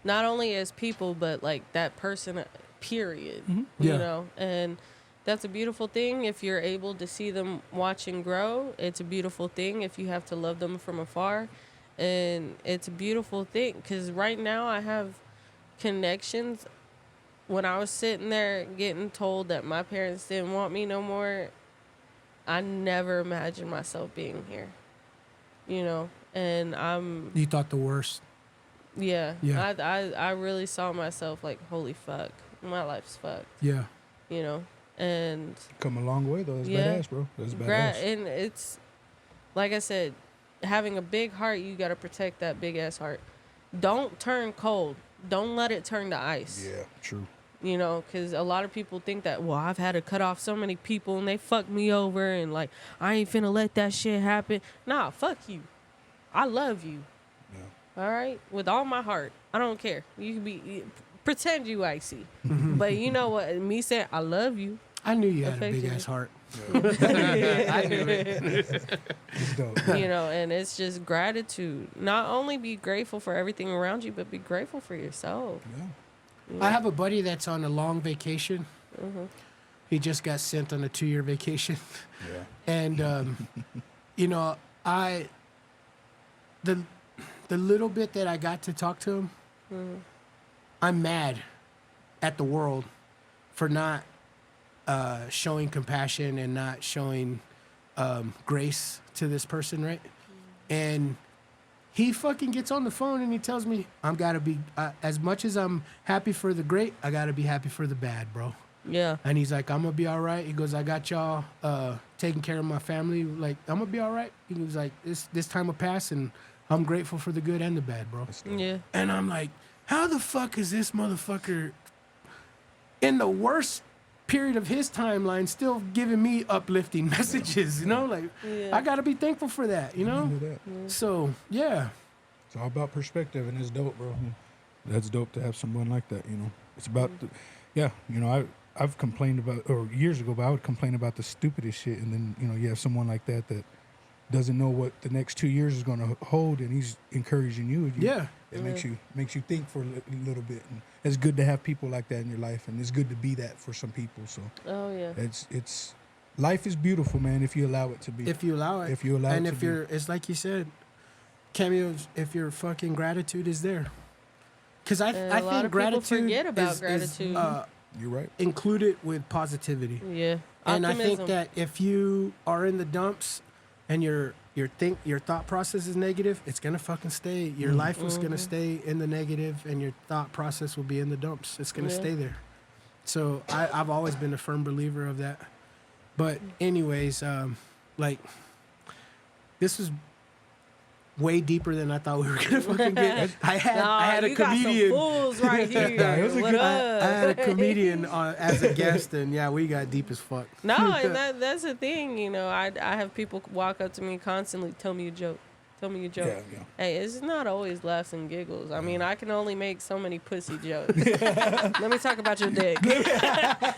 not only as people but like that person. Period. Yeah. You know, and that's a beautiful thing if you're able to see them watch and grow. It's a beautiful thing if you have to love them from afar, and it's a beautiful thing because right now I have connections. When I was sitting there getting told that my parents didn't want me no more, I never imagined myself being here, and You thought the worst. yeah. Yeah. I really saw myself like, holy fuck, my life's fucked, Yeah. and Come a long way though. That's Yeah. badass, bro. That's badass. and it's like I said, having a big heart, you got to protect that big ass heart. Don't turn cold. Don't let it turn to ice. Yeah, true. Because a lot of people think that, well, I've had to cut off so many people and they fucked me over and like, I ain't finna let that shit happen. Nah, fuck you. I love you. Yeah. All right? With all my heart. I don't care. You can pretend you icy. But you know what? Me saying, I love you. I knew you had a Affected big me. ass heart. I knew it. It's dope. And it's just gratitude. Not only be grateful for everything around you, but be grateful for yourself. Yeah. I have a buddy that's on a long vacation. Mm-hmm. He just got sent on a 2-year vacation. Yeah. And the little bit that I got to talk to him, I'm mad at the world for not showing compassion and not showing grace to this person, right? And he fucking gets on the phone and he tells me, I'm gotta be, as much as I'm happy for the great, I gotta be happy for the bad, bro. Yeah. And he's like, I'm gonna be all right. He goes, I got y'all taking care of my family. Like, I'm gonna be all right. He was like, this time will pass, and I'm grateful for the good and the bad, bro. Yeah. And I'm like, how the fuck is this motherfucker in the worst period of his timeline still giving me uplifting messages? Like, Yeah. I gotta be thankful for that, Do that. So, yeah. It's all about perspective, and it's dope, bro. That's dope to have someone like that. It's about, I've complained about, or years ago, but I would complain about the stupidest shit, and then you have someone like that doesn't know what the next 2 years is going to hold, and he's encouraging you. Yeah. It makes you think for a little bit, and it's good to have people like that in your life, and it's good to be that for some people. So Oh, yeah. it's life is beautiful, man, if you allow it to be. If you allow it. If you allow and it to if be. you're, it's like you said, Cameos, if your fucking gratitude is there. Because I And a lot think of people gratitude forget about is gratitude. You're right. include it with positivity. Yeah. And I Optimism. think that if you are in the dumps and your thought process is negative, it's gonna fucking stay. Your life is gonna stay in the negative, and your thought process will be in the dumps. It's gonna stay there. So I've always been a firm believer of that. But anyways, like this was way deeper than I thought we were gonna fucking get. I had a you got some comedian. fools right here. it was a What good- up? I had a comedian as a guest, and yeah, we got deep as fuck. No, and that's the thing, you know. I have people walk up to me constantly, tell me a joke. Tell me a joke. Yeah. Hey, it's not always laughs and giggles. I mean, I can only make so many pussy jokes. Let me talk about your dick.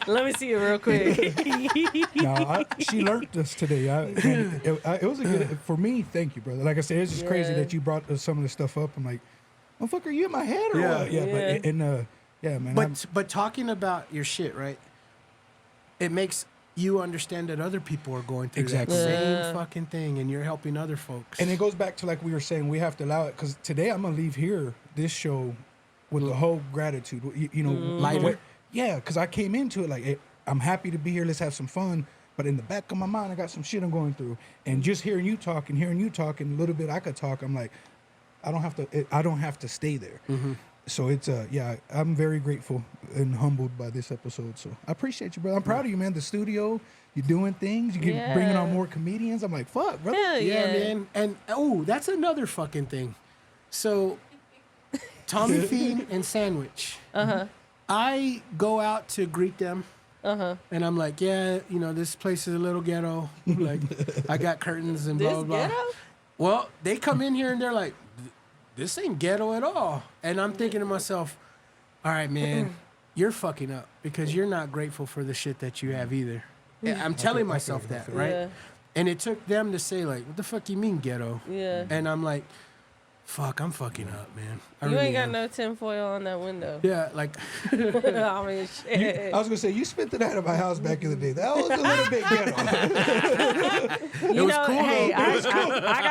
Let me see it real quick. No, she learned this today. It was a good for me. Thank you, brother. Like I said, it's just crazy Yeah. that you brought some of the stuff up. I'm like, motherfucker, are you in my head or Yeah. what? Yeah, Yeah. but man. But talking about your shit, right? It makes you understand that other people are going through Exactly. that Yeah. same fucking thing, and you're helping other folks. And it goes back to like we were saying, we have to allow it because today I'm gonna leave here this show with the whole gratitude. You know, Lighter? Yeah, because I came into it like hey, I'm happy to be here. Let's have some fun. But in the back of my mind, I got some shit I'm going through. And just hearing you talk and a little bit I could talk. I'm like, I don't have to stay there. So it's I'm very grateful and humbled by this episode. So I appreciate you, brother. I'm proud of you, man. The studio, you're doing things. You get bringing on more comedians. I'm like, fuck, brother. Hell yeah, yeah. man. And that's another fucking thing. So Tommy Feed and Sandwich. I go out to greet them. And I'm like, yeah, you know, this place is a little ghetto. Like, I got curtains and blah, This blah, blah. ghetto? Well, they come in here and they're like, this ain't ghetto at all. And I'm thinking to myself, all right, man, you're fucking up because you're not grateful for the shit that you have either. I'm telling myself that, right? Yeah. And it took them to say, like, what the fuck you mean ghetto? Yeah. And I'm like, fuck, I'm fucking up, man. I You really ain't got am. no tinfoil on that window. Yeah, like, I mean, shit. I was gonna say you spent the night at my house back in the day. That was a little bit ghetto. You was know, cool, hey, though. I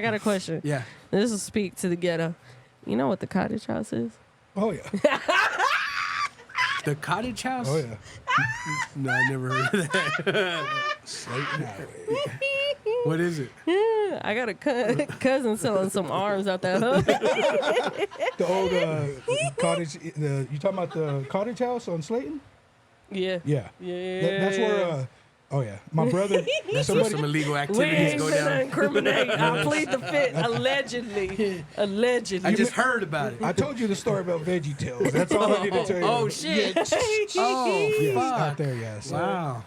got a question. yeah. This will speak to the ghetto. You know what the cottage house is? Oh yeah. The cottage house? Oh yeah. No, I never heard of that. Slayton Highway. What is it? I got a cousin selling some arms out that hood. The old cottage. You talking about the cottage house on Slayton? Yeah. Yeah. Yeah. That's where. Oh yeah. My brother. That's where some illegal We activities ain't go finna down. incriminate. I plead the fifth. Allegedly. Allegedly. I just heard about it. I told you the story about Veggie Tales. That's all I need to tell you. Oh, shit. Yeah. Oh, Yes, fuck. out there. Yes. Wow.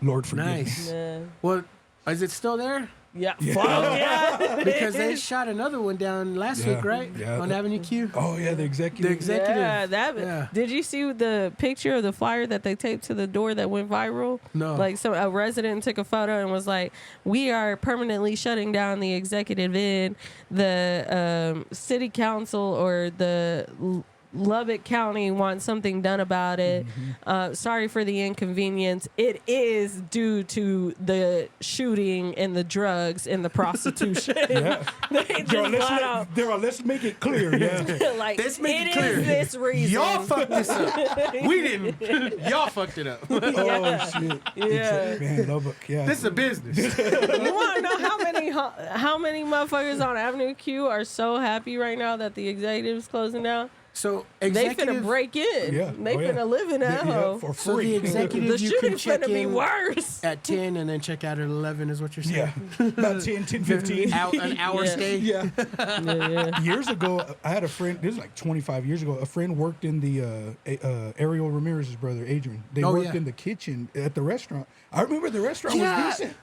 Lord forgive me. Nice. Yeah. Well, is it still there? Yeah. Fuck yeah. Because they shot another one down last Yeah. week, right? Yeah. On Avenue Q. Oh yeah, the executive. The executive. Yeah, Yeah. Did you see the picture of the flyer that they taped to the door that went viral? No. Like a resident took a photo and was like, "We are permanently shutting down the executive inn. The city council or the Lubbock County wants something done about it. Sorry for the inconvenience. It is due to the shooting and the drugs and the prostitution." Yeah. They just flat out, Let's make it clear. Yeah. like, Let's make it it clear. is this reason. Y'all fucked this up. We didn't. Y'all fucked it up. Oh shit. Yeah. Man, Lubbock. Yeah. This is a business. You want to know how many motherfuckers on Avenue Q are so happy right now that the executive's closing down? So They finna executive. break in. Yeah. They Oh, yeah. finna live in that Yeah, hoe. for So the free. executive, The you shooting can check finna be in worse. at 10 and then check out at 11 is what you're saying. Yeah. About 10, 15. An hour Yeah. stay. Yeah. Yeah. Years ago, I had a friend. This was like 25 years ago. A friend worked in the Ariel Ramirez's brother, Adrian. They Oh, worked yeah. in the kitchen at the restaurant. I remember the restaurant was decent.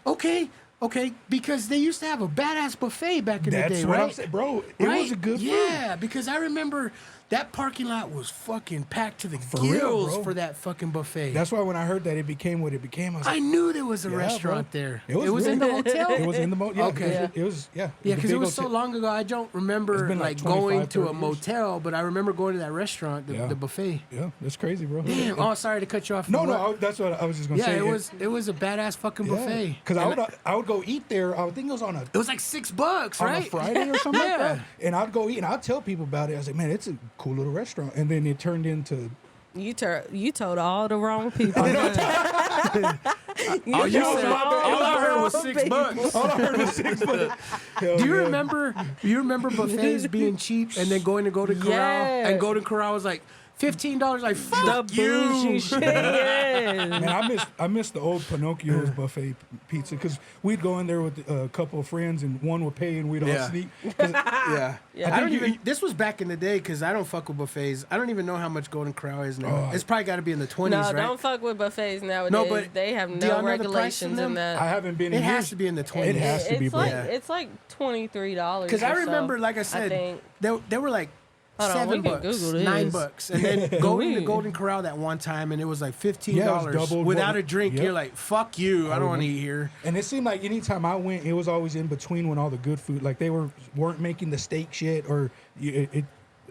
Okay, because they used to have a badass buffet back in the That's day, what right? I'm saying, bro. It Right? was a good food. Yeah, because I remember that parking lot was fucking packed to the real, gills bro. for that fucking buffet. That's why when I heard that it became what it became, I was I like, knew there was a Yeah, restaurant bro. there. It was in really- the hotel. it was in the motel. Yeah, Okay. It was, yeah. Yeah, the because it big was so hotel. long ago. I don't remember It's been like like going 25, to a 30 years. motel, but I remember going to that restaurant, Yeah. the buffet. Yeah, that's crazy, bro. Damn. Oh, sorry to cut you off. No, What? no, that's what I was just gonna Yeah, say. it was a badass fucking buffet. Because And I would go eat there. I think it was on a it was like $6, on right? a Friday or something like Yeah. that. And I'd go eat and I'd tell people about it. I was like, man, it's a cool little restaurant. And then it turned into You told all the wrong people. All you said, all I heard was $6. All I heard was $6. Hell Do you yeah. remember buffets being cheap and then going to Golden Corral? Yeah. And Golden Corral was like $15. Like, The fuck bougie you. shit. Yeah. Man, I miss the old Pinocchio's buffet pizza because we'd go in there with a couple of friends and one would pay and we'd all Yeah. sneak. 'Cause Yeah. Yeah. I don't even. This was back in the day because I don't fuck with buffets. I don't even know how much Golden Corral is now. It's probably got to be in the 20s, No, right? don't fuck with buffets nowadays. No, but they have do y'all no know the price in regulations them? in that. I haven't been It in has years. to be in the 20s. It has to be, it's bro. like Yeah. it's like $23. Because I remember, like I said, think. they were like Hold on, we can $7, Google this. $9, and then going to We- Golden Corral that one time, and it was like $15 Yeah, it was doubled without what- a drink. yep. You're like, fuck you, I don't want to eat here. And it seemed like anytime I went, it was always in between when all the good food, like they weren't making the steak shit or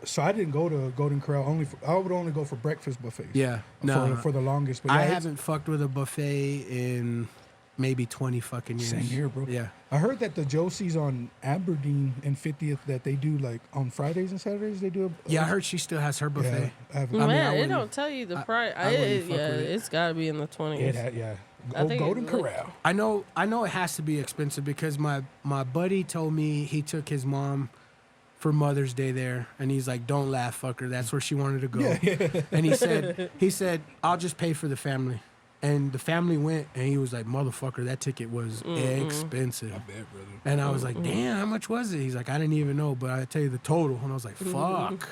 so I didn't go to Golden Corral. I would only go for breakfast buffets. Yeah, no, for the longest. But yeah, I it's- haven't fucked with a buffet in maybe 20 fucking years. Same here, bro. Yeah. I heard that the Josie's on Aberdeen and 50th that they do like on Fridays and Saturdays they do. Yeah, I heard she still has her buffet. Yeah, I have, mean, Man, I it wouldn't- don't tell you the price. I wouldn't fuck Yeah, with it. it's got to be in the 20s. yeah. I think Golden it- Corral. I know it has to be expensive because my buddy told me he took his mom for Mother's Day there, and he's like, "Don't laugh, fucker. That's where she wanted to go." And he said, "I'll just pay for the family." And the family went, and he was like, "Motherfucker, that ticket was expensive." I bet, brother. And I was like, "Damn, how much was it?" He's like, "I didn't even know, but I tell you the total." And I was like, "Fuck."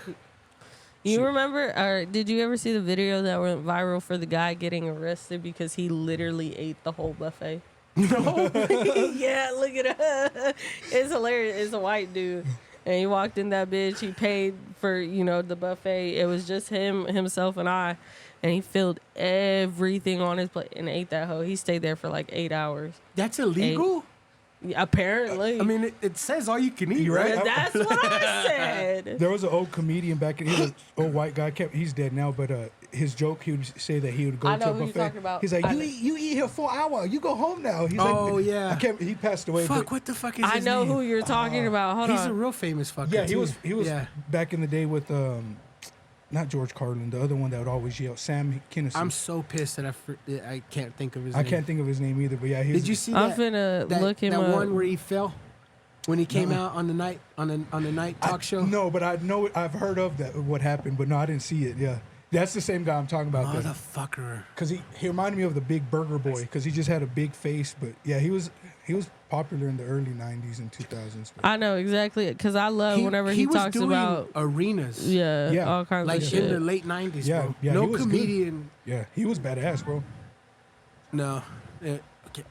You remember, or did you ever see the video that went viral for the guy getting arrested because he literally ate the whole buffet? No. Yeah, look at it. It's hilarious. It's a white dude. And he walked in that bitch. He paid for, the buffet. It was just himself, and I. And he filled everything on his plate and ate that hoe. He stayed there for like 8 hours. That's illegal? Yeah, apparently. I mean, it says all you can eat, right? That's what I said. There was an old comedian back in, he was an old white guy, he's dead now, but his joke, he would say that he would go I to know a who buffet. you're talking about. He's like, I you know. eat here for an hour, you go home now. He's Oh, like, yeah. he passed away. Fuck, but what the fuck is I his know name? who you're talking about. Hold He's on. a real famous fucker, yeah, too. he was Yeah. back in the day with, not George Carlin, the other one that would always yell, Sam Kinison. I'm so pissed that I can't think of his name. I can't think of his name either, but yeah, he's Did you see I'm that? finna look him that up. one where he fell when he came out on the night talk show. No, but I know I've heard of that what happened, but no, I didn't see it. Yeah, that's the same guy I'm talking about. Motherfucker. Because he reminded me of the Big Burger Boy because he just had a big face, but yeah, he was popular in the early '90s and 2000s. I know exactly, because I love whenever he was talks doing about arenas. Yeah. all kinds Like of shit. in the late 90s, Yeah, bro. yeah, No he was good. comedian. Yeah, he was badass, bro. No. Okay.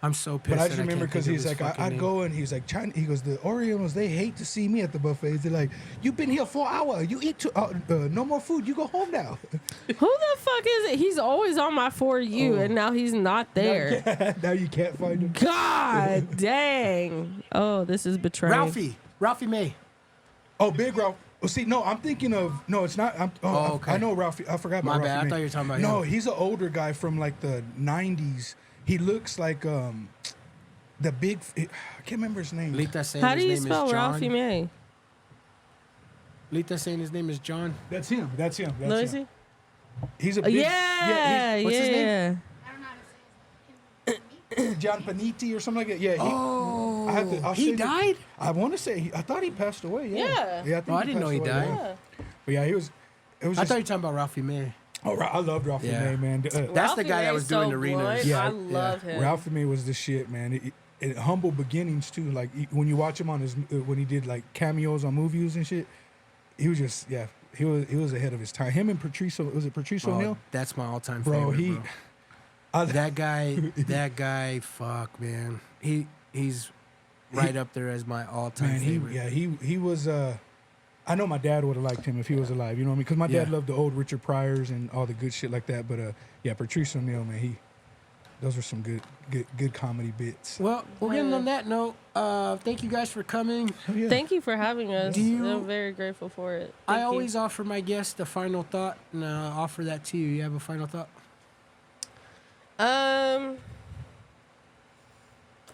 I'm so pissed. But I that just remember can't because think of he's his like, fucking I'd name. go and he's like, China. He goes, the Orientals, they hate to see me at the buffets. They're like, you've been here for an hour. You eat no more food. You go home now. Who the fuck is it? He's always on my For You, and now he's not there. Now you can't find him. God dang. Oh, this is betraying. Ralphie May. Oh, Big Ralph. Oh, see, no, I'm thinking of it's not. Okay. I know Ralphie. I forgot about My bad. Ralphie I May. thought you were talking about No, him. he's an older guy from like the '90s. He looks like the big. I can't remember his name. Lita saying How do you his name spell is John. Ralphie May? Lita saying his name is John. That's him. That's him. That's Let me him. see. He's a big. Yeah, what's his name? yeah. I don't know how to say his name. John Paniti or something like that. Yeah. Oh, I'll he say that- died? I want to say. I thought he passed away. Yeah. Yeah. Yeah. I, think Oh, I didn't know he passed away, died. yeah. But yeah, he was. It was I just. thought you were talking about Ralphie May. Oh, I loved Ralphie Yeah. May, man. That's the Ralphie guy that May's was doing so the arenas. blunt. Yeah, I love him. Ralphie May was the shit, man. Humble beginnings too. Like when you watch him on his when he did like cameos on movies and shit, he was just he was ahead of his time. Him and Patrice, was it Patrice O'Neal? That's my all-time Bro, favorite, bro. I- That guy, fuck, man. He's right up there as my all-time Man, favorite. he was. I know my dad would have liked him if he was alive. You know what I mean? Because my dad Yeah. loved the old Richard Pryors and all the good shit like that. But yeah, Patrice O'Neal, man, those were some good comedy bits. Well, we're getting on that note. Thank you guys for coming. Oh, yeah. Thank you for having us. Do you- I'm very grateful for it. I Thank you. always offer my guests a final thought, and offer that to you. You have a final thought?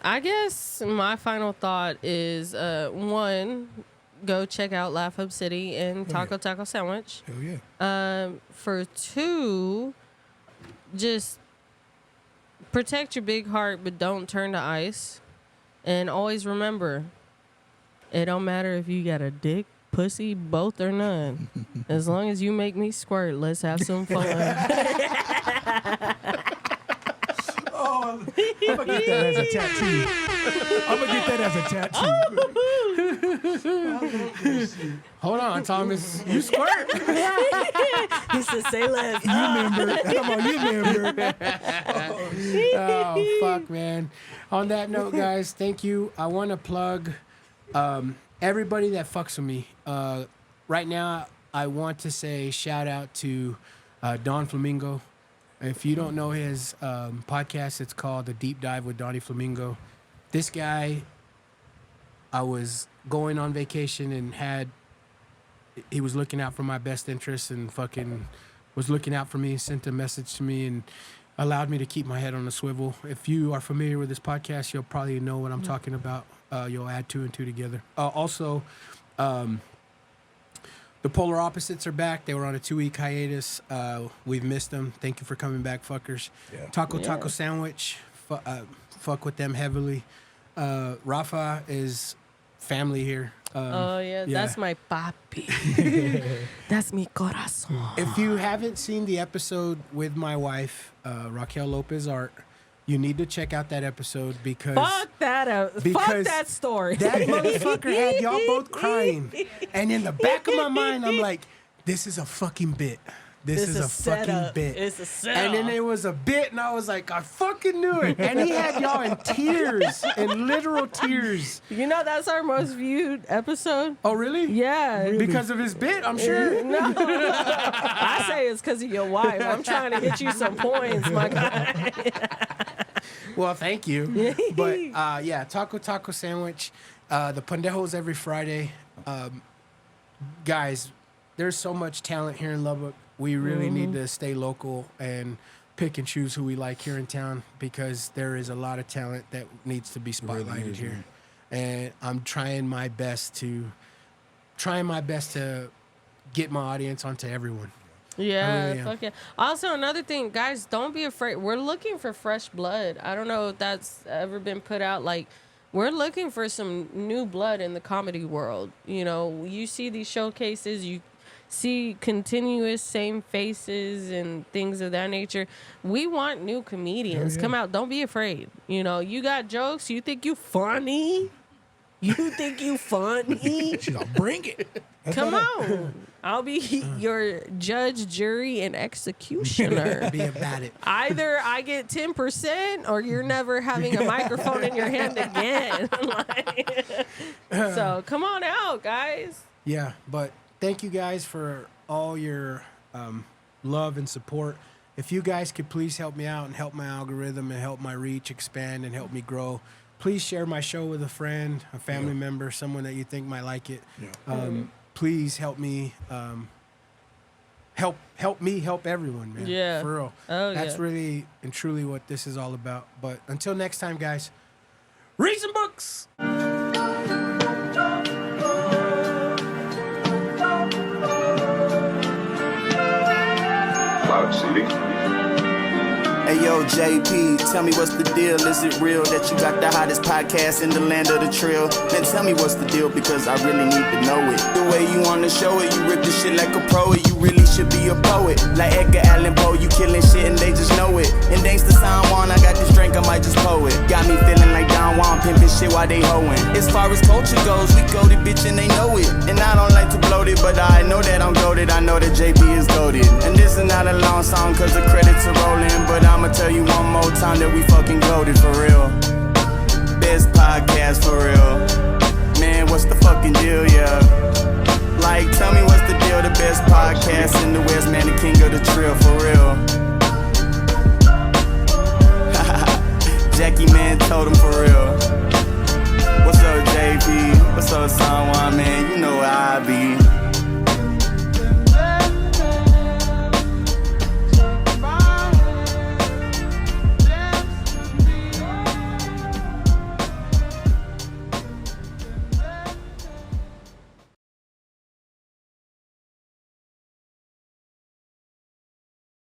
I guess my final thought is one, go check out Laugh Hub City and Taco Sandwich. Hell yeah. For 2, just protect your big heart, but don't turn to ice. And always remember, it don't matter if you got a dick, pussy, both or none. As long as you make me squirt, let's have some fun. I'm gonna get that as a tattoo. I'm gonna get that as a tattoo. Hold on, Thomas. You squirt. He said, say less. You remember? Come on, you remember? Oh, fuck, man. On that note, guys, thank you. I want to plug everybody that fucks with me. Right now, I want to say shout out to Don Flamingo. If you don't know his podcast, it's called The Deep Dive with Donnie Flamingo. This guy, I was going on vacation and he was looking out for my best interests and fucking was looking out for me, sent a message to me and allowed me to keep my head on a swivel. If you are familiar with this podcast, you'll probably know what I'm talking about. You'll add 2 and 2 together. Also, the Polar Opposites are back. They were on a 2-week hiatus. We've missed them. Thank you for coming back, fuckers. Yeah. Taco Sandwich. Fuck with them heavily. Rafa is family here. That's my papi. That's mi corazón. If you haven't seen the episode with my wife, Raquel Lopez Art, you need to check out that episode because... Fuck that out. Fuck that story. That motherfucker had y'all both crying. And in the back of my mind, I'm like, this is a fucking bit. This is a fucking bit. It's a setup. And then it was a bit, and I was like, I fucking knew it. And he had y'all in tears, in literal tears. You know, that's our most viewed episode. Oh, really? Yeah. Really? Because of his bit, I'm sure. No. I say it's because of your wife. I'm trying to hit you some points, my guy. Well, thank you. But, yeah, Taco Sandwich. The Pendejos every Friday. Guys, there's so much talent here in Lubbock. We really need to stay local and pick and choose who we like here in town because there is a lot of talent that needs to be spotlighted here. And I'm trying my best to get my audience onto everyone. Yeah, really fuck yeah. Also, another thing, guys, don't be afraid. We're looking for fresh blood. I don't know if that's ever been put out. Like, we're looking for some new blood in the comedy world. You know, you see these showcases, you see continuous same faces and things of that nature. We want new comedians. Come out. Don't be afraid. You know, you got jokes. You think you funny? She's like, bring it. Come on. I'll be your judge, jury, and executioner. Be about it. Either I get 10% or you're never having a microphone in your hand again. So come on out, guys. Yeah, but thank you guys for all your love and support. If you guys could please help me out and help my algorithm and help my reach expand and help me grow, please share my show with a friend, a family member, someone that you think might like it. Please help me help me help everyone, man. Yeah. For real. Oh, That's really and truly what this is all about. But until next time, guys, read some books. Cloud City. Hey yo, JP, tell me what's the deal? Is it real that you got the hottest podcast in the land of the trill? Then tell me what's the deal, because I really need to know it. The way you wanna show it, you rip the shit like a pro, you really should be a poet. Like Edgar Allan Poe, you killing shit and they just know it. And thanks to San Juan, I got this drink, I might just pour it. Got me feeling like Don Juan, pimping shit while they hoeing. As far as culture goes, we goated, bitch, and they know it. And I don't like to bloat it, but I know that I'm goated. I know that JP is goated. And this is not a long song, cause the credits are rolling, but I'ma tell you one more time that we fucking goated for real. Best podcast for real. Man, what's the fucking deal, yeah? Like, tell me what's the deal? The best podcast in the West, man, the king of the trill, for real. Jackie, man, told him for real.